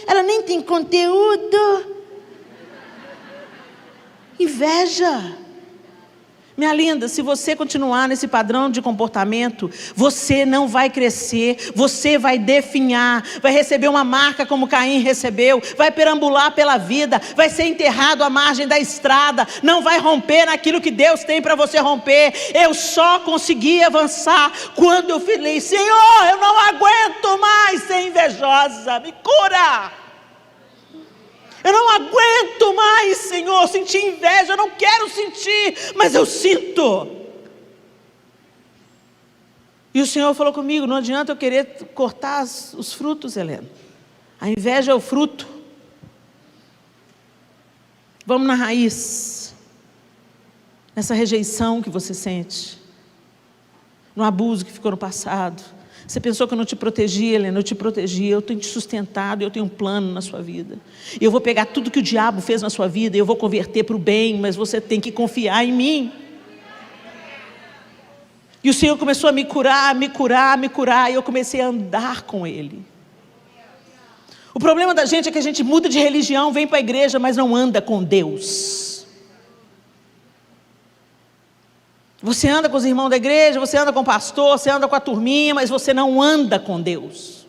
Ela nem tem conteúdo. Inveja. Minha linda, se você continuar nesse padrão de comportamento, você não vai crescer, você vai definhar, vai receber uma marca como Caim recebeu, vai perambular pela vida, vai ser enterrado à margem da estrada, não vai romper naquilo que Deus tem para você romper. Eu só consegui avançar quando eu falei: Senhor, eu não aguento mais ser invejosa, me cura. Eu não aguento mais, Senhor, sentir inveja. Eu não quero sentir, mas eu sinto. E o Senhor falou comigo: não adianta eu querer cortar os frutos, Helena. A inveja é o fruto. Vamos na raiz. Nessa rejeição que você sente. No abuso que ficou no passado. Você pensou que eu não te protegia, Helena? Eu te protegi, eu tenho te sustentado, eu tenho um plano na sua vida. E eu vou pegar tudo que o diabo fez na sua vida e eu vou converter para o bem, mas você tem que confiar em mim. E o Senhor começou a me curar, me curar, me curar, e eu comecei a andar com Ele. O problema da gente é que a gente muda de religião, vem para a igreja, mas não anda com Deus. Você anda com os irmãos da igreja, você anda com o pastor, você anda com a turminha, mas você não anda com Deus.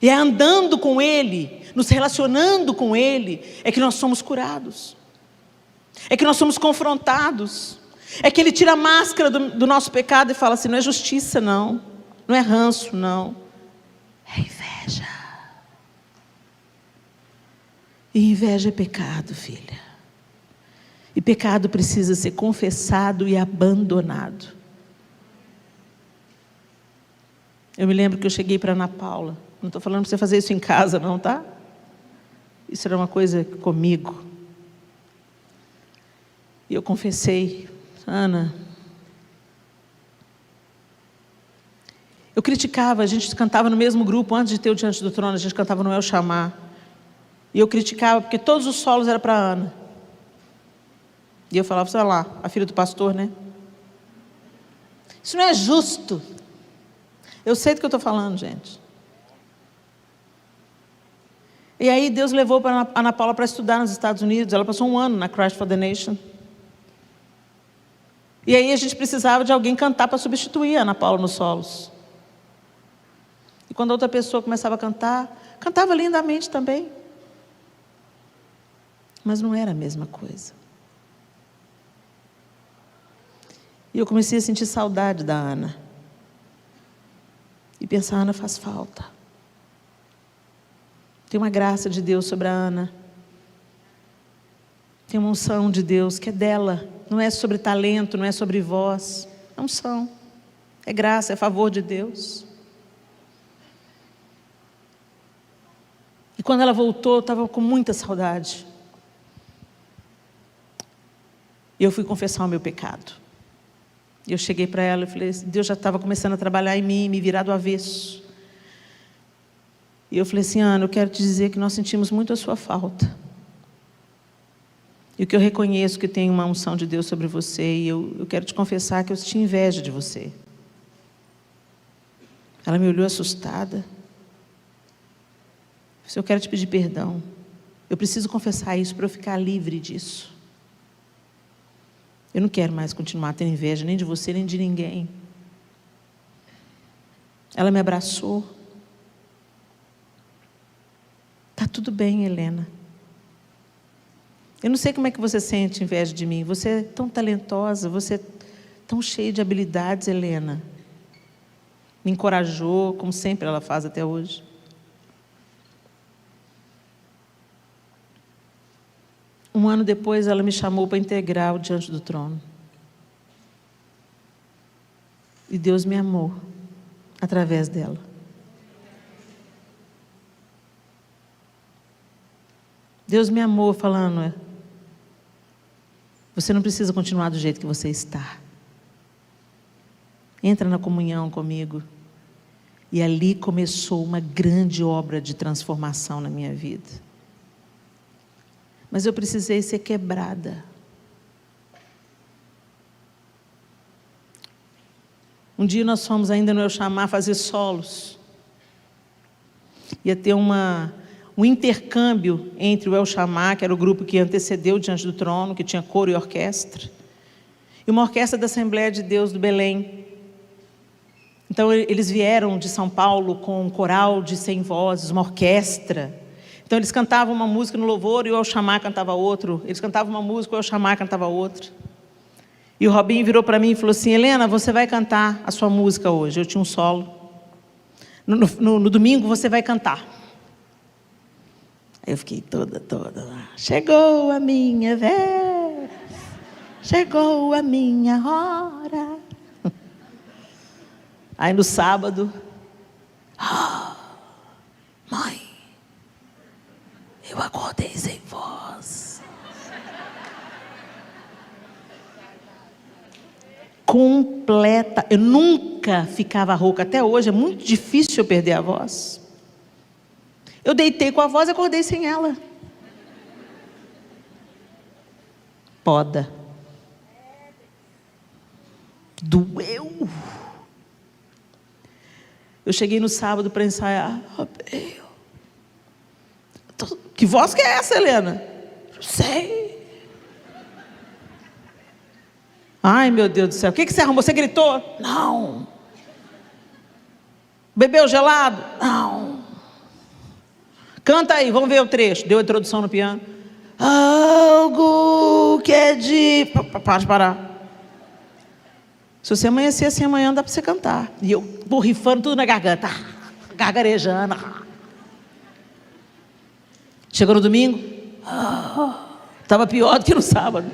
E é andando com Ele, nos relacionando com Ele, é que nós somos curados. É que nós somos confrontados. É que Ele tira a máscara do nosso pecado e fala assim: não é justiça não, não é ranço não, é inveja. E inveja é pecado, filha. E pecado precisa ser confessado e abandonado. Eu me lembro que eu cheguei para Ana Paula. Não estou falando para você fazer isso em casa não, tá? Isso era uma coisa comigo. E eu confessei: Ana, eu criticava, a gente cantava no mesmo grupo, antes de ter o Diante do Trono, a gente cantava no El Chamar. E eu criticava, porque todos os solos eram para Ana. E eu falava: sei lá, a filha do pastor, né? Isso não é justo. Eu sei do que eu estou falando, gente. E aí Deus levou para Ana Paula para estudar nos Estados Unidos. Ela passou um ano na Christ for the Nation. E aí a gente precisava de alguém cantar para substituir a Ana Paula nos solos. E quando a outra pessoa começava a cantar, cantava lindamente também. Mas não era a mesma coisa. E eu comecei a sentir saudade da Ana. E pensar: a Ana faz falta. Tem uma graça de Deus sobre a Ana. Tem uma unção de Deus que é dela. Não é sobre talento, não é sobre voz. É unção. É graça, é favor de Deus. E quando ela voltou, eu estava com muita saudade. E eu fui confessar o meu pecado. E eu cheguei para ela e falei: Deus já estava começando a trabalhar em mim, me virar do avesso. E eu falei assim: Ana, eu quero te dizer que nós sentimos muito a sua falta. E que eu reconheço que tem uma unção de Deus sobre você. E eu quero te confessar que eu tinha inveja de você. Ela me olhou assustada. Eu disse: eu quero te pedir perdão. Eu preciso confessar isso para eu ficar livre disso. Eu não quero mais continuar tendo inveja, nem de você, nem de ninguém. Ela me abraçou. Está tudo bem, Helena. Eu não sei como é que você sente inveja de mim. Você é tão talentosa, você é tão cheia de habilidades, Helena. Me encorajou, como sempre ela faz até hoje. Um ano depois, ela me chamou para integrar o Diante do Trono. E Deus me amou através dela. Deus me amou falando: você não precisa continuar do jeito que você está. Entra na comunhão comigo. E ali começou uma grande obra de transformação na minha vida. Mas eu precisei ser quebrada. Um dia nós fomos ainda no El Chamar fazer solos. Ia ter um intercâmbio entre o El Chamar, que era o grupo que antecedeu o Diante do Trono, que tinha coro e orquestra, e uma orquestra da Assembleia de Deus do Belém. Então eles vieram de São Paulo com um coral de 100 vozes, uma orquestra. Então eles cantavam uma música no louvor e o El Chamar cantava outro. Eles cantavam uma música e o El Chamar cantava outra. E o Robinho virou para mim e falou assim: Helena, você vai cantar a sua música hoje. Eu tinha um solo. No domingo você vai cantar. Aí eu fiquei toda lá. Chegou a minha vez, chegou a minha hora. Aí no sábado, mãe, eu acordei sem voz. Completa. Eu nunca ficava rouca. Até hoje é muito difícil eu perder a voz. Eu deitei com a voz e acordei sem ela. Poda. Doeu. Eu cheguei no sábado para ensaiar. Que voz que é essa, Helena? Não sei. Ai, meu Deus do céu. O que você arrumou? Você gritou? Não. Bebeu gelado? Não. Canta aí, vamos ver o trecho. Deu a introdução no piano. Algo que é de... Para de parar. Se você amanhecer assim amanhã, dá para você cantar. E eu borrifando tudo na garganta, gargarejando. Chegou no domingo, estava pior do que no sábado.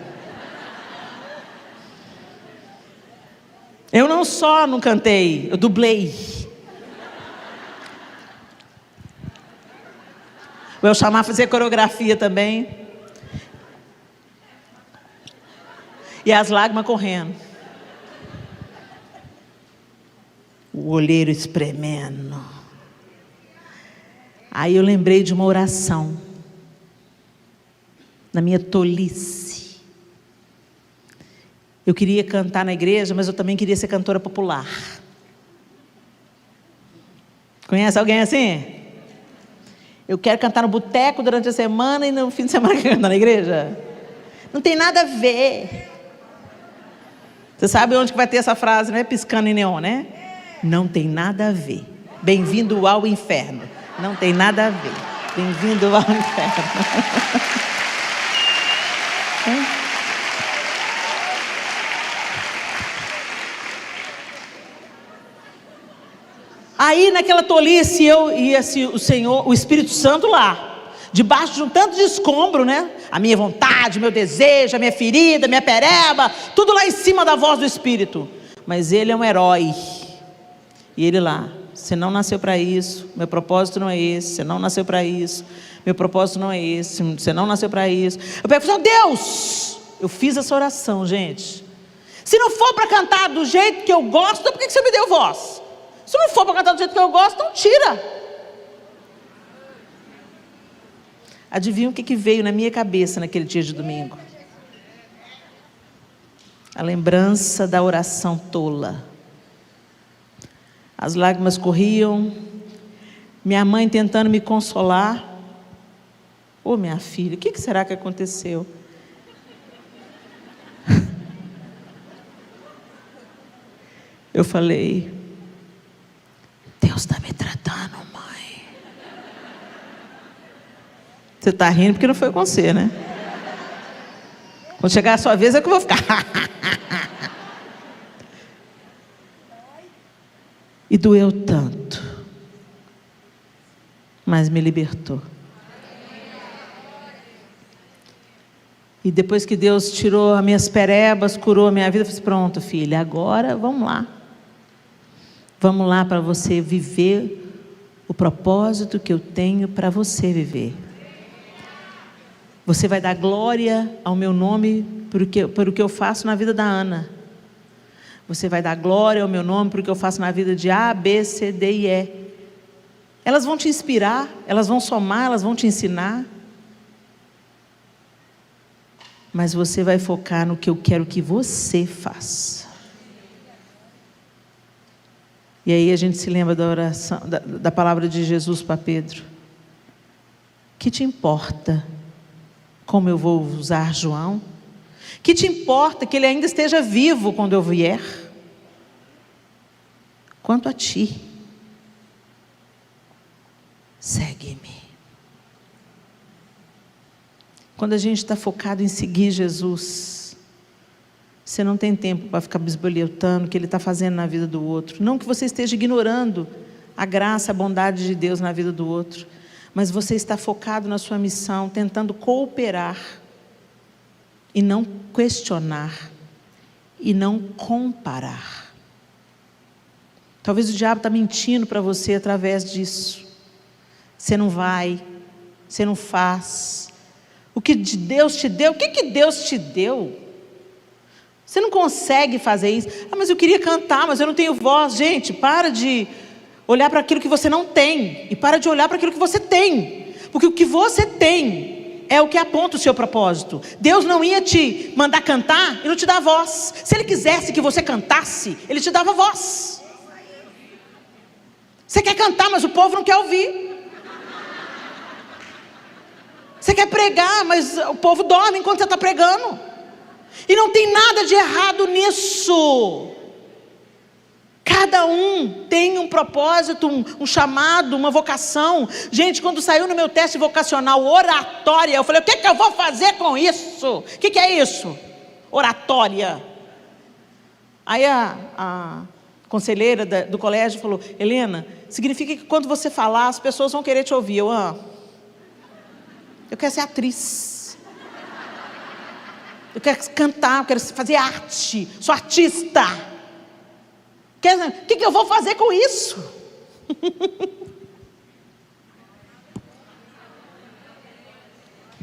Eu não só não cantei, eu dublei. O El Chamar fazer coreografia também. E as lágrimas correndo. O olheiro espremendo. Aí eu lembrei de uma oração. Na minha tolice. Eu queria cantar na igreja, mas eu também queria ser cantora popular. Conhece alguém assim? Eu quero cantar no boteco durante a semana e no fim de semana eu quero cantar na igreja. Não tem nada a ver. Você sabe onde que vai ter essa frase, não é? Piscando em neon, né? Não tem nada a ver. Bem-vindo ao inferno. Não tem nada a ver. Bem-vindo ao inferno. Aí naquela tolice eu e o Senhor, o Espírito Santo lá, debaixo de um tanto de escombro, né? A minha vontade, meu desejo, a minha ferida, a minha pereba, tudo lá em cima da voz do Espírito. Mas Ele é um herói. E Ele lá, você não nasceu para isso, meu propósito não é esse, você não nasceu para isso, meu propósito não é esse, você não nasceu para isso. Eu pego e falo: Deus, eu fiz essa oração, gente. Se não for para cantar do jeito que eu gosto, então por que você me deu voz? Se não for para cantar do jeito que eu gosto, então tira. Adivinha o que veio na minha cabeça naquele dia de domingo? A lembrança da oração tola. As lágrimas corriam, minha mãe tentando me consolar. Ô, minha filha, o que será que aconteceu? Eu falei: Deus está me tratando, mãe. Você está rindo porque não foi com você, né? Quando chegar a sua vez é que eu vou ficar. E doeu tanto, mas me libertou. E depois que Deus tirou as minhas perebas, curou a minha vida, eu falei: pronto, filha, agora vamos lá. Vamos lá para você viver o propósito que eu tenho para você viver. Você vai dar glória ao meu nome por o que eu faço na vida da Ana. Você vai dar glória ao meu nome por o que eu faço na vida de A, B, C, D e E. Elas vão te inspirar, elas vão somar, elas vão te ensinar. Mas você vai focar no que eu quero que você faça. E aí a gente se lembra da oração, da palavra de Jesus para Pedro. Que te importa como eu vou usar João? Que te importa que ele ainda esteja vivo quando eu vier? Quanto a ti, segue-me. Quando a gente está focado em seguir Jesus, você não tem tempo para ficar bisbilhotando o que Ele está fazendo na vida do outro. Não que você esteja ignorando a graça, a bondade de Deus na vida do outro, mas você está focado na sua missão, tentando cooperar, e não questionar, e não comparar. Talvez o diabo está mentindo para você através disso. Você não vai, você não faz. O que Deus te deu, o que Deus te deu? Você não consegue fazer isso. Ah, mas eu queria cantar, mas eu não tenho voz. Gente, para de olhar para aquilo que você não tem, e para de olhar para aquilo que você tem, porque o que você tem é o que aponta o seu propósito. Deus não ia te mandar cantar e não te dar voz. Se Ele quisesse que você cantasse, Ele te dava voz. Você quer cantar, mas o povo não quer ouvir. Você quer pregar, mas o povo dorme enquanto você está pregando. E não tem nada de errado nisso. Cada um tem um propósito, um chamado, uma vocação. Gente, quando saiu no meu teste vocacional, oratória, eu falei: o que eu vou fazer com isso? O que é isso? Oratória. Aí a conselheira do colégio falou: Helena, significa que quando você falar, as pessoas vão querer te ouvir. Eu quero ser atriz. Eu quero cantar, eu quero fazer arte. Sou artista. O que eu vou fazer com isso?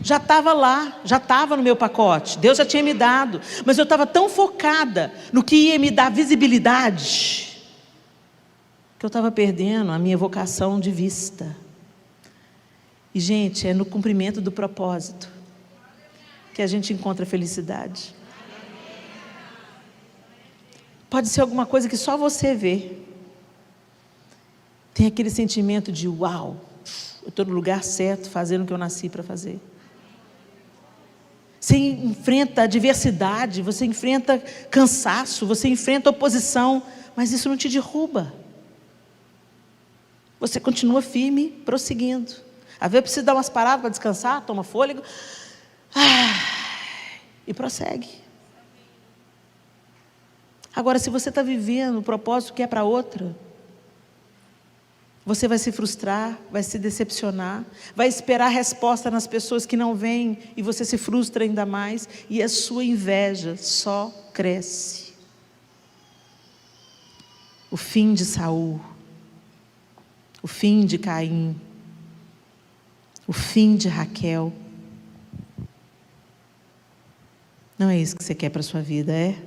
Já estava lá, já estava no meu pacote. Deus já tinha me dado. Mas eu estava tão focada no que ia me dar visibilidade, que eu estava perdendo a minha vocação de vista. E, gente, é no cumprimento do propósito que a gente encontra felicidade. Pode ser alguma coisa que só você vê. Tem aquele sentimento de: uau, eu estou no lugar certo, fazendo o que eu nasci para fazer. Você enfrenta adversidade, você enfrenta cansaço, você enfrenta oposição, mas isso não te derruba. Você continua firme, prosseguindo. Às vezes precisa dar umas paradas para descansar, toma fôlego, e prossegue. Agora, se você está vivendo o propósito que é para outra, você vai se frustrar, vai se decepcionar, vai esperar resposta nas pessoas que não vêm, e você se frustra ainda mais, e a sua inveja só cresce. O fim de Saul, o fim de Caim, o fim de Raquel. Não é isso que você quer para a sua vida, é?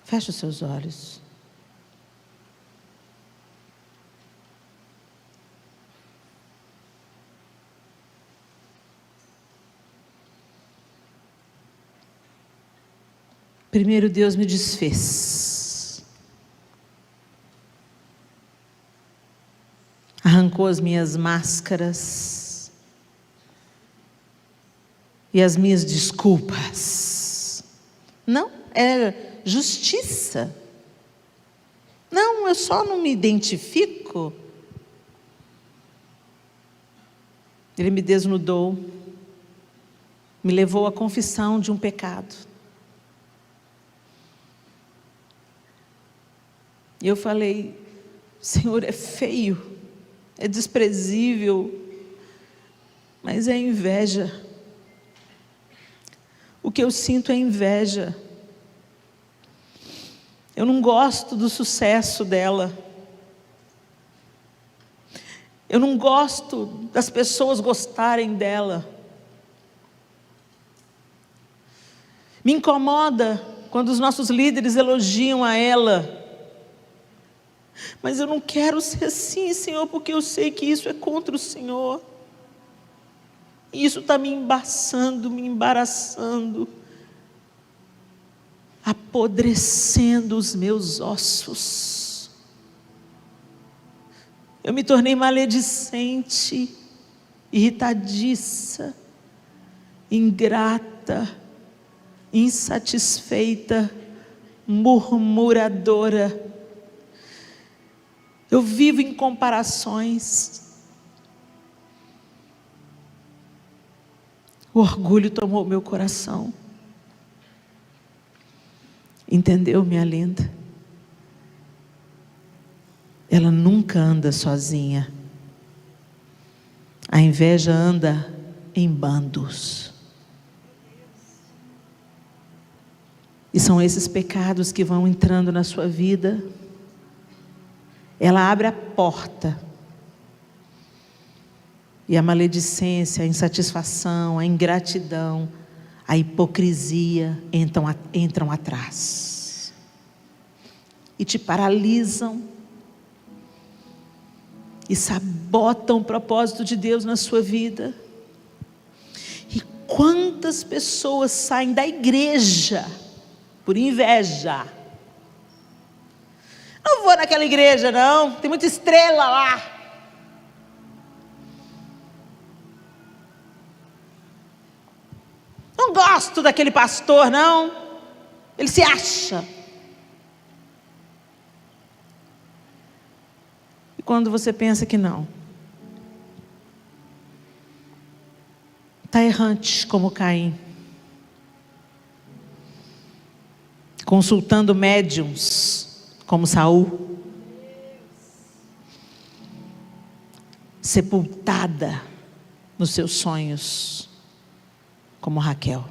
Feche os seus olhos. Primeiro Deus me desfez. Arrancou as minhas máscaras e as minhas desculpas. Não, é justiça. Não, eu só não me identifico. Ele me desnudou, me levou à confissão de um pecado. E eu falei: Senhor, é feio, é desprezível, Mas é inveja. O que eu sinto é inveja. Eu não gosto do sucesso dela. Eu não gosto das pessoas gostarem dela. Me incomoda quando os nossos líderes elogiam a ela. Mas eu não quero ser assim, Senhor, porque eu sei que isso é contra o Senhor. E isso está me embaçando, me embaraçando, apodrecendo os meus ossos. Eu me tornei maledicente, irritadiça, ingrata, insatisfeita, murmuradora. Eu vivo em comparações. O orgulho tomou meu coração. Entendeu, minha linda? Ela nunca anda sozinha. A inveja anda em bandos. E são esses pecados que vão entrando na sua vida. Ela abre a porta. E a maledicência, a insatisfação, a ingratidão, a hipocrisia entram atrás. E te paralisam. E sabotam o propósito de Deus na sua vida. E quantas pessoas saem da igreja por inveja? Não vou naquela igreja não, tem muita estrela lá. Não gosto daquele pastor não, ele se acha. E quando você pensa que não, está errante como Caim, consultando médiuns como Saul, sepultada nos seus sonhos como Raquel.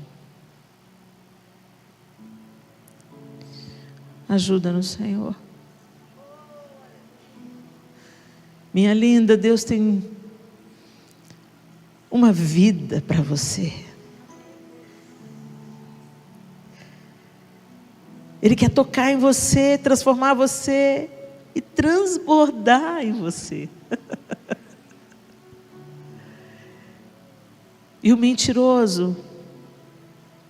Ajuda-nos, Senhor. Minha linda, Deus tem uma vida para você. Ele quer tocar em você, transformar você e transbordar em você. E o mentiroso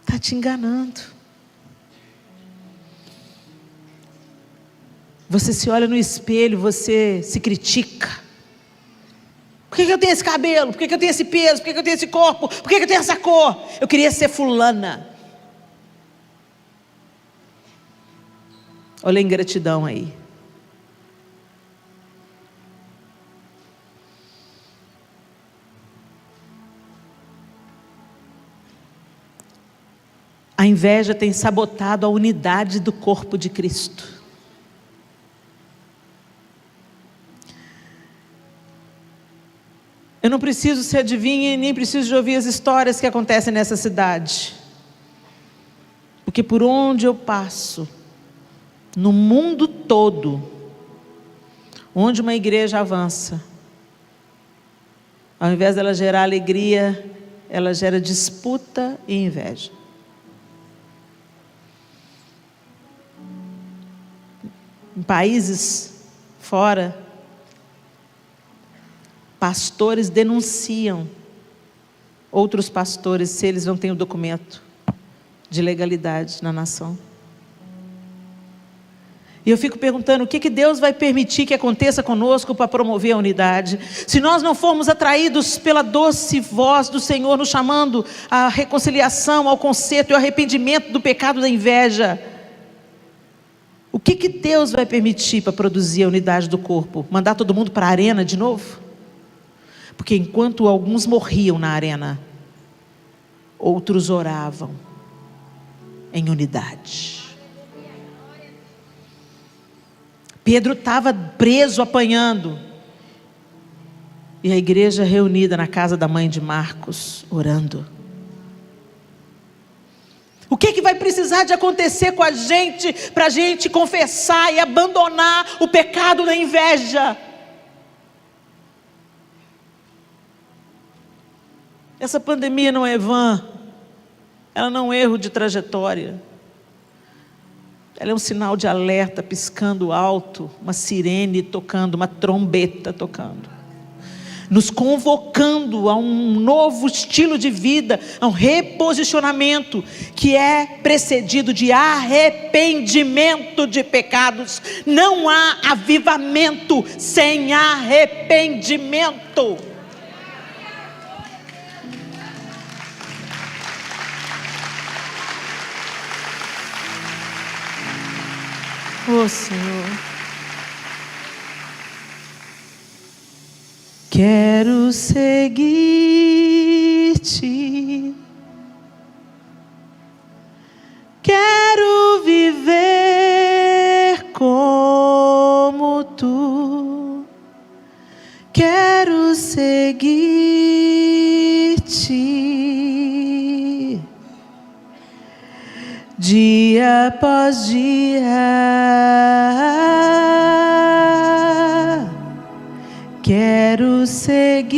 está te enganando. Você se olha no espelho, você se critica. Por que eu tenho esse cabelo? Por que eu tenho esse peso? Por que eu tenho esse corpo? Por que eu tenho essa cor? Eu queria ser fulana. Olha a ingratidão aí. A inveja tem sabotado a unidade do corpo de Cristo. Eu não preciso ser adivinha e nem preciso de ouvir as histórias que acontecem nessa cidade. Porque por onde eu passo, no mundo todo, onde uma igreja avança, ao invés dela gerar alegria, ela gera disputa e inveja. Em países fora, pastores denunciam outros pastores se eles não têm o documento de legalidade na nação. E eu fico perguntando, o que Deus vai permitir que aconteça conosco para promover a unidade? Se nós não formos atraídos pela doce voz do Senhor, nos chamando à reconciliação, ao conserto e ao arrependimento do pecado da inveja, o que Deus vai permitir para produzir a unidade do corpo? Mandar todo mundo para a arena de novo? Porque enquanto alguns morriam na arena, outros oravam em unidade. Pedro estava preso, apanhando. E a igreja reunida na casa da mãe de Marcos, orando. O que vai precisar de acontecer com a gente, para a gente confessar e abandonar o pecado da inveja? Essa pandemia não é vã, ela não é um erro de trajetória. Ela é um sinal de alerta piscando alto, uma sirene tocando, uma trombeta tocando, nos convocando a um novo estilo de vida, a um reposicionamento que é precedido de arrependimento de pecados. Não há avivamento sem arrependimento. Oh, Senhor, quero seguir-te, quero viver como tu, quero seguir-te, dia após dia. Quero seguir-te,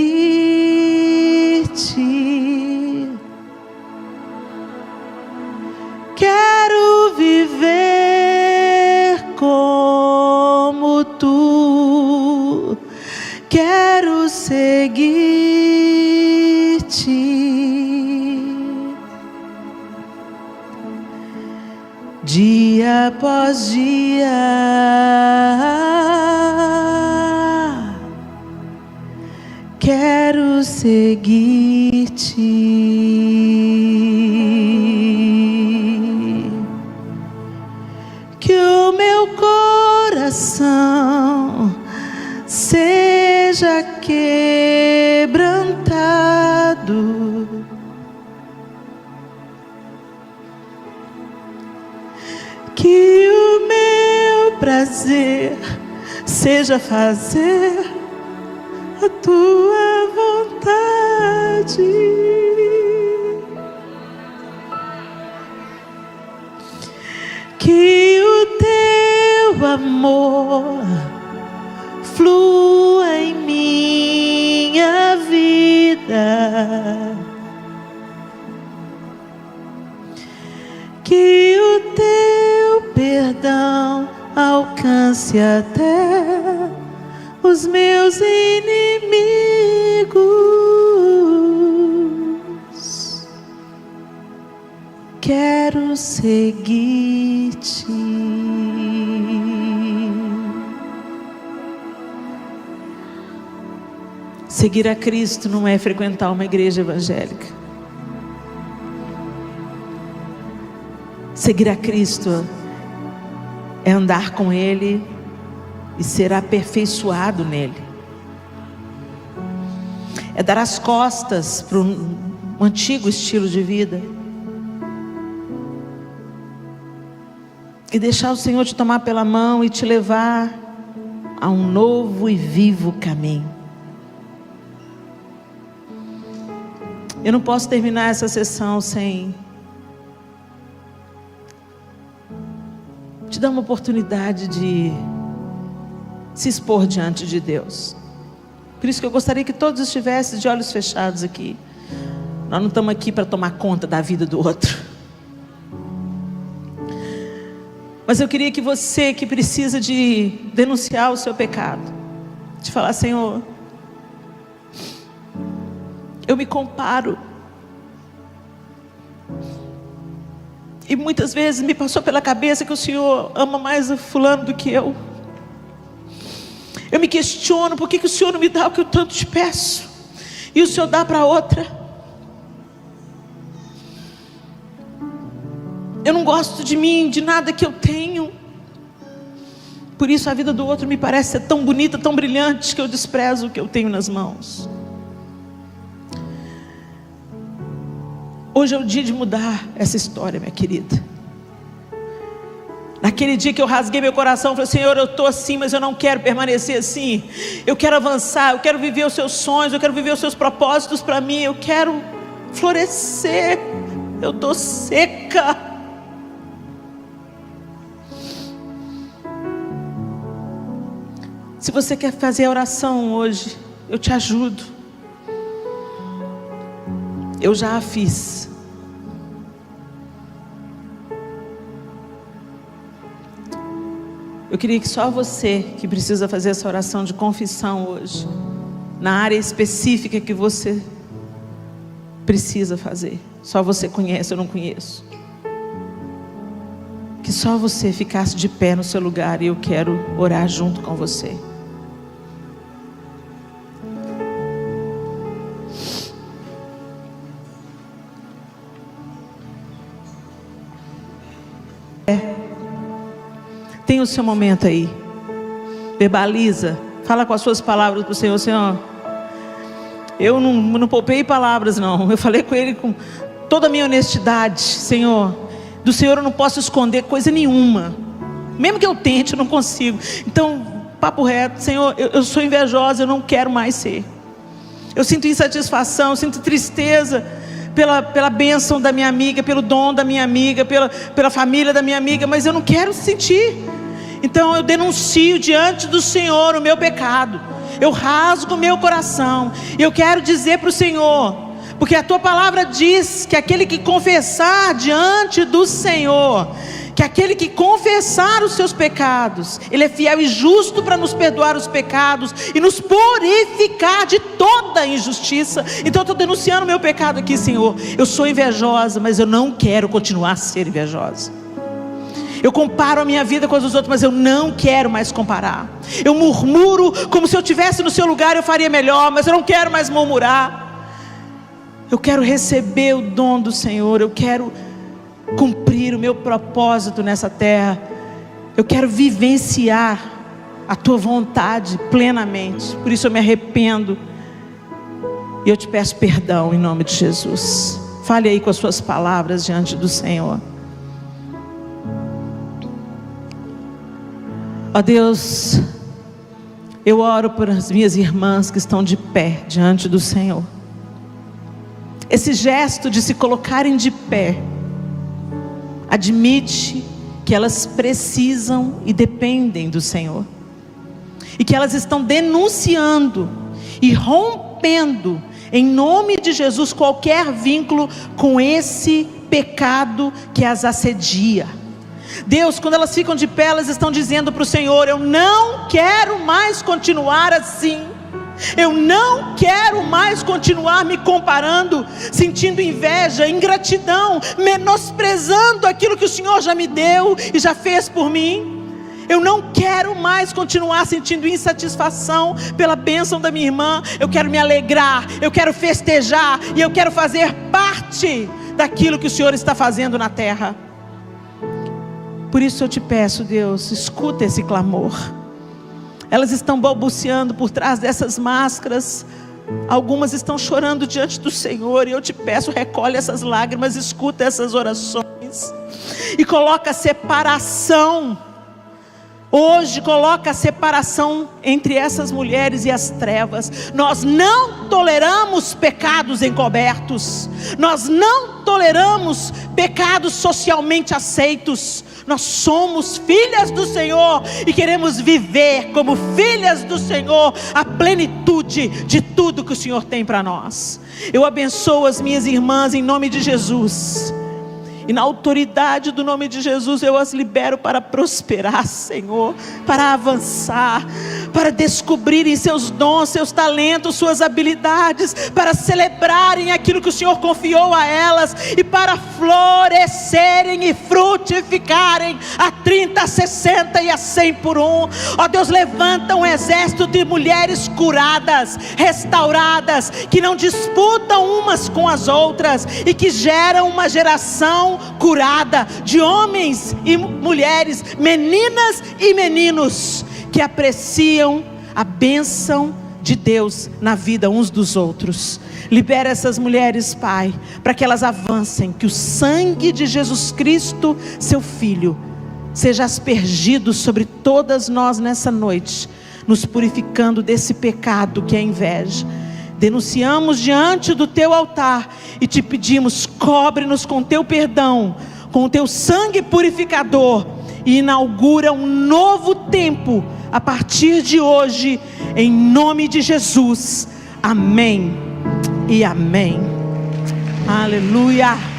quero viver como tu, quero seguir-te, dia após dia. Quero seguir-te. Que o meu coração seja quebrantado, que o meu prazer seja fazer a tua vontade, que o teu amor flua em minha vida, que o teu perdão alcance até os meus inimigos. Quero seguir-te. Seguir a Cristo não é frequentar uma igreja evangélica. Seguir a Cristo é andar com Ele e ser aperfeiçoado nele. É dar as costas para um antigo estilo de vida e deixar o Senhor te tomar pela mão e te levar a um novo e vivo caminho. Eu não posso terminar essa sessão sem te dar uma oportunidade de se expor diante de Deus. Por isso que eu gostaria que todos estivessem de olhos fechados aqui. Nós não estamos aqui para tomar conta da vida do outro, mas eu queria que você que precisa de denunciar o seu pecado, de falar: Senhor, eu me comparo, e muitas vezes me passou pela cabeça que o Senhor ama mais o fulano do que eu. Eu me questiono, por que o Senhor não me dá o que eu tanto te peço, e o Senhor dá para outra? Eu não gosto de mim, de nada que eu tenho. Por isso a vida do outro me parece ser tão bonita, tão brilhante, que eu desprezo o que eu tenho nas mãos. Hoje é o dia de mudar essa história, minha querida. Naquele dia que eu rasguei meu coração, falei: Senhor, eu estou assim, mas eu não quero permanecer assim. Eu quero avançar, eu quero viver os seus sonhos, eu quero viver os seus propósitos para mim, eu quero florescer. Eu estou seca. Se você quer fazer a oração hoje, eu te ajudo. Eu já a fiz. Eu queria que só você que precisa fazer essa oração de confissão hoje, na área específica que você precisa fazer, só você conhece, eu não conheço, que só você ficasse de pé no seu lugar e eu quero orar junto com você. Tem o seu momento aí, verbaliza, fala com as suas palavras para o Senhor: Senhor, eu não poupei palavras não, eu falei com Ele com toda a minha honestidade. Senhor, do Senhor eu não posso esconder coisa nenhuma, mesmo que eu tente, eu não consigo. Então, papo reto, Senhor, eu sou invejosa, eu não quero mais ser. Eu sinto insatisfação, eu sinto tristeza pela bênção da minha amiga, pelo dom da minha amiga, pela família da minha amiga, mas eu não quero sentir. Então eu denuncio diante do Senhor o meu pecado, eu rasgo o meu coração, e eu quero dizer para o Senhor, porque a tua palavra diz que aquele que confessar diante do Senhor, que aquele que confessar os seus pecados, Ele é fiel e justo para nos perdoar os pecados e nos purificar de toda injustiça. Então eu estou denunciando o meu pecado aqui, Senhor. Eu sou invejosa, mas eu não quero continuar a ser invejosa. Eu comparo a minha vida com as dos outros, mas eu não quero mais comparar. Eu murmuro como se eu estivesse no seu lugar, eu faria melhor, mas eu não quero mais murmurar. Eu quero receber o dom do Senhor, eu quero cumprir o meu propósito nessa terra. Eu quero vivenciar a tua vontade plenamente. Por isso eu me arrependo e eu te peço perdão em nome de Jesus. Fale aí com as suas palavras diante do Senhor. Ó Deus, eu oro por as minhas irmãs que estão de pé diante do Senhor. Esse gesto de se colocarem de pé admite que elas precisam e dependem do Senhor, e que elas estão denunciando e rompendo em nome de Jesus qualquer vínculo com esse pecado que as assedia. Deus, quando elas ficam de pé, elas estão dizendo para o Senhor: eu não quero mais continuar assim. Eu não quero mais continuar me comparando, sentindo inveja, ingratidão, menosprezando aquilo que o Senhor já me deu e já fez por mim. Eu não quero mais continuar sentindo insatisfação pela bênção da minha irmã. Eu quero me alegrar, eu quero festejar e eu quero fazer parte daquilo que o Senhor está fazendo na terra. Por isso eu te peço, Deus, escuta esse clamor. Elas estão balbuciando por trás dessas máscaras. Algumas estão chorando diante do Senhor. E eu te peço, recolhe essas lágrimas, escuta essas orações. E coloca a separação. Hoje coloca a separação entre essas mulheres e as trevas. Nós não toleramos pecados encobertos. Nós não toleramos pecados socialmente aceitos. Nós somos filhas do Senhor e queremos viver como filhas do Senhor a plenitude de tudo que o Senhor tem para nós. Eu abençoo as minhas irmãs em nome de Jesus. E na autoridade do nome de Jesus eu as libero para prosperar, Senhor, para avançar, para descobrirem seus dons, seus talentos, suas habilidades, para celebrarem aquilo que o Senhor confiou a elas e para florescerem e frutificarem a 30, a 60 e a 100 por um. Ó Deus, levanta um exército de mulheres curadas, restauradas, que não disputam umas com as outras e que geram uma geração curada de homens e mulheres, meninas e meninos que apreciam a bênção de Deus na vida uns dos outros. Libera essas mulheres, Pai, para que elas avancem, que o sangue de Jesus Cristo, seu Filho, seja aspergido sobre todas nós nessa noite, nos purificando desse pecado que é a inveja. Denunciamos diante do teu altar e te pedimos: cobre-nos com teu perdão, com o teu sangue purificador, e inaugura um novo tempo a partir de hoje, em nome de Jesus. Amém e amém. Aleluia.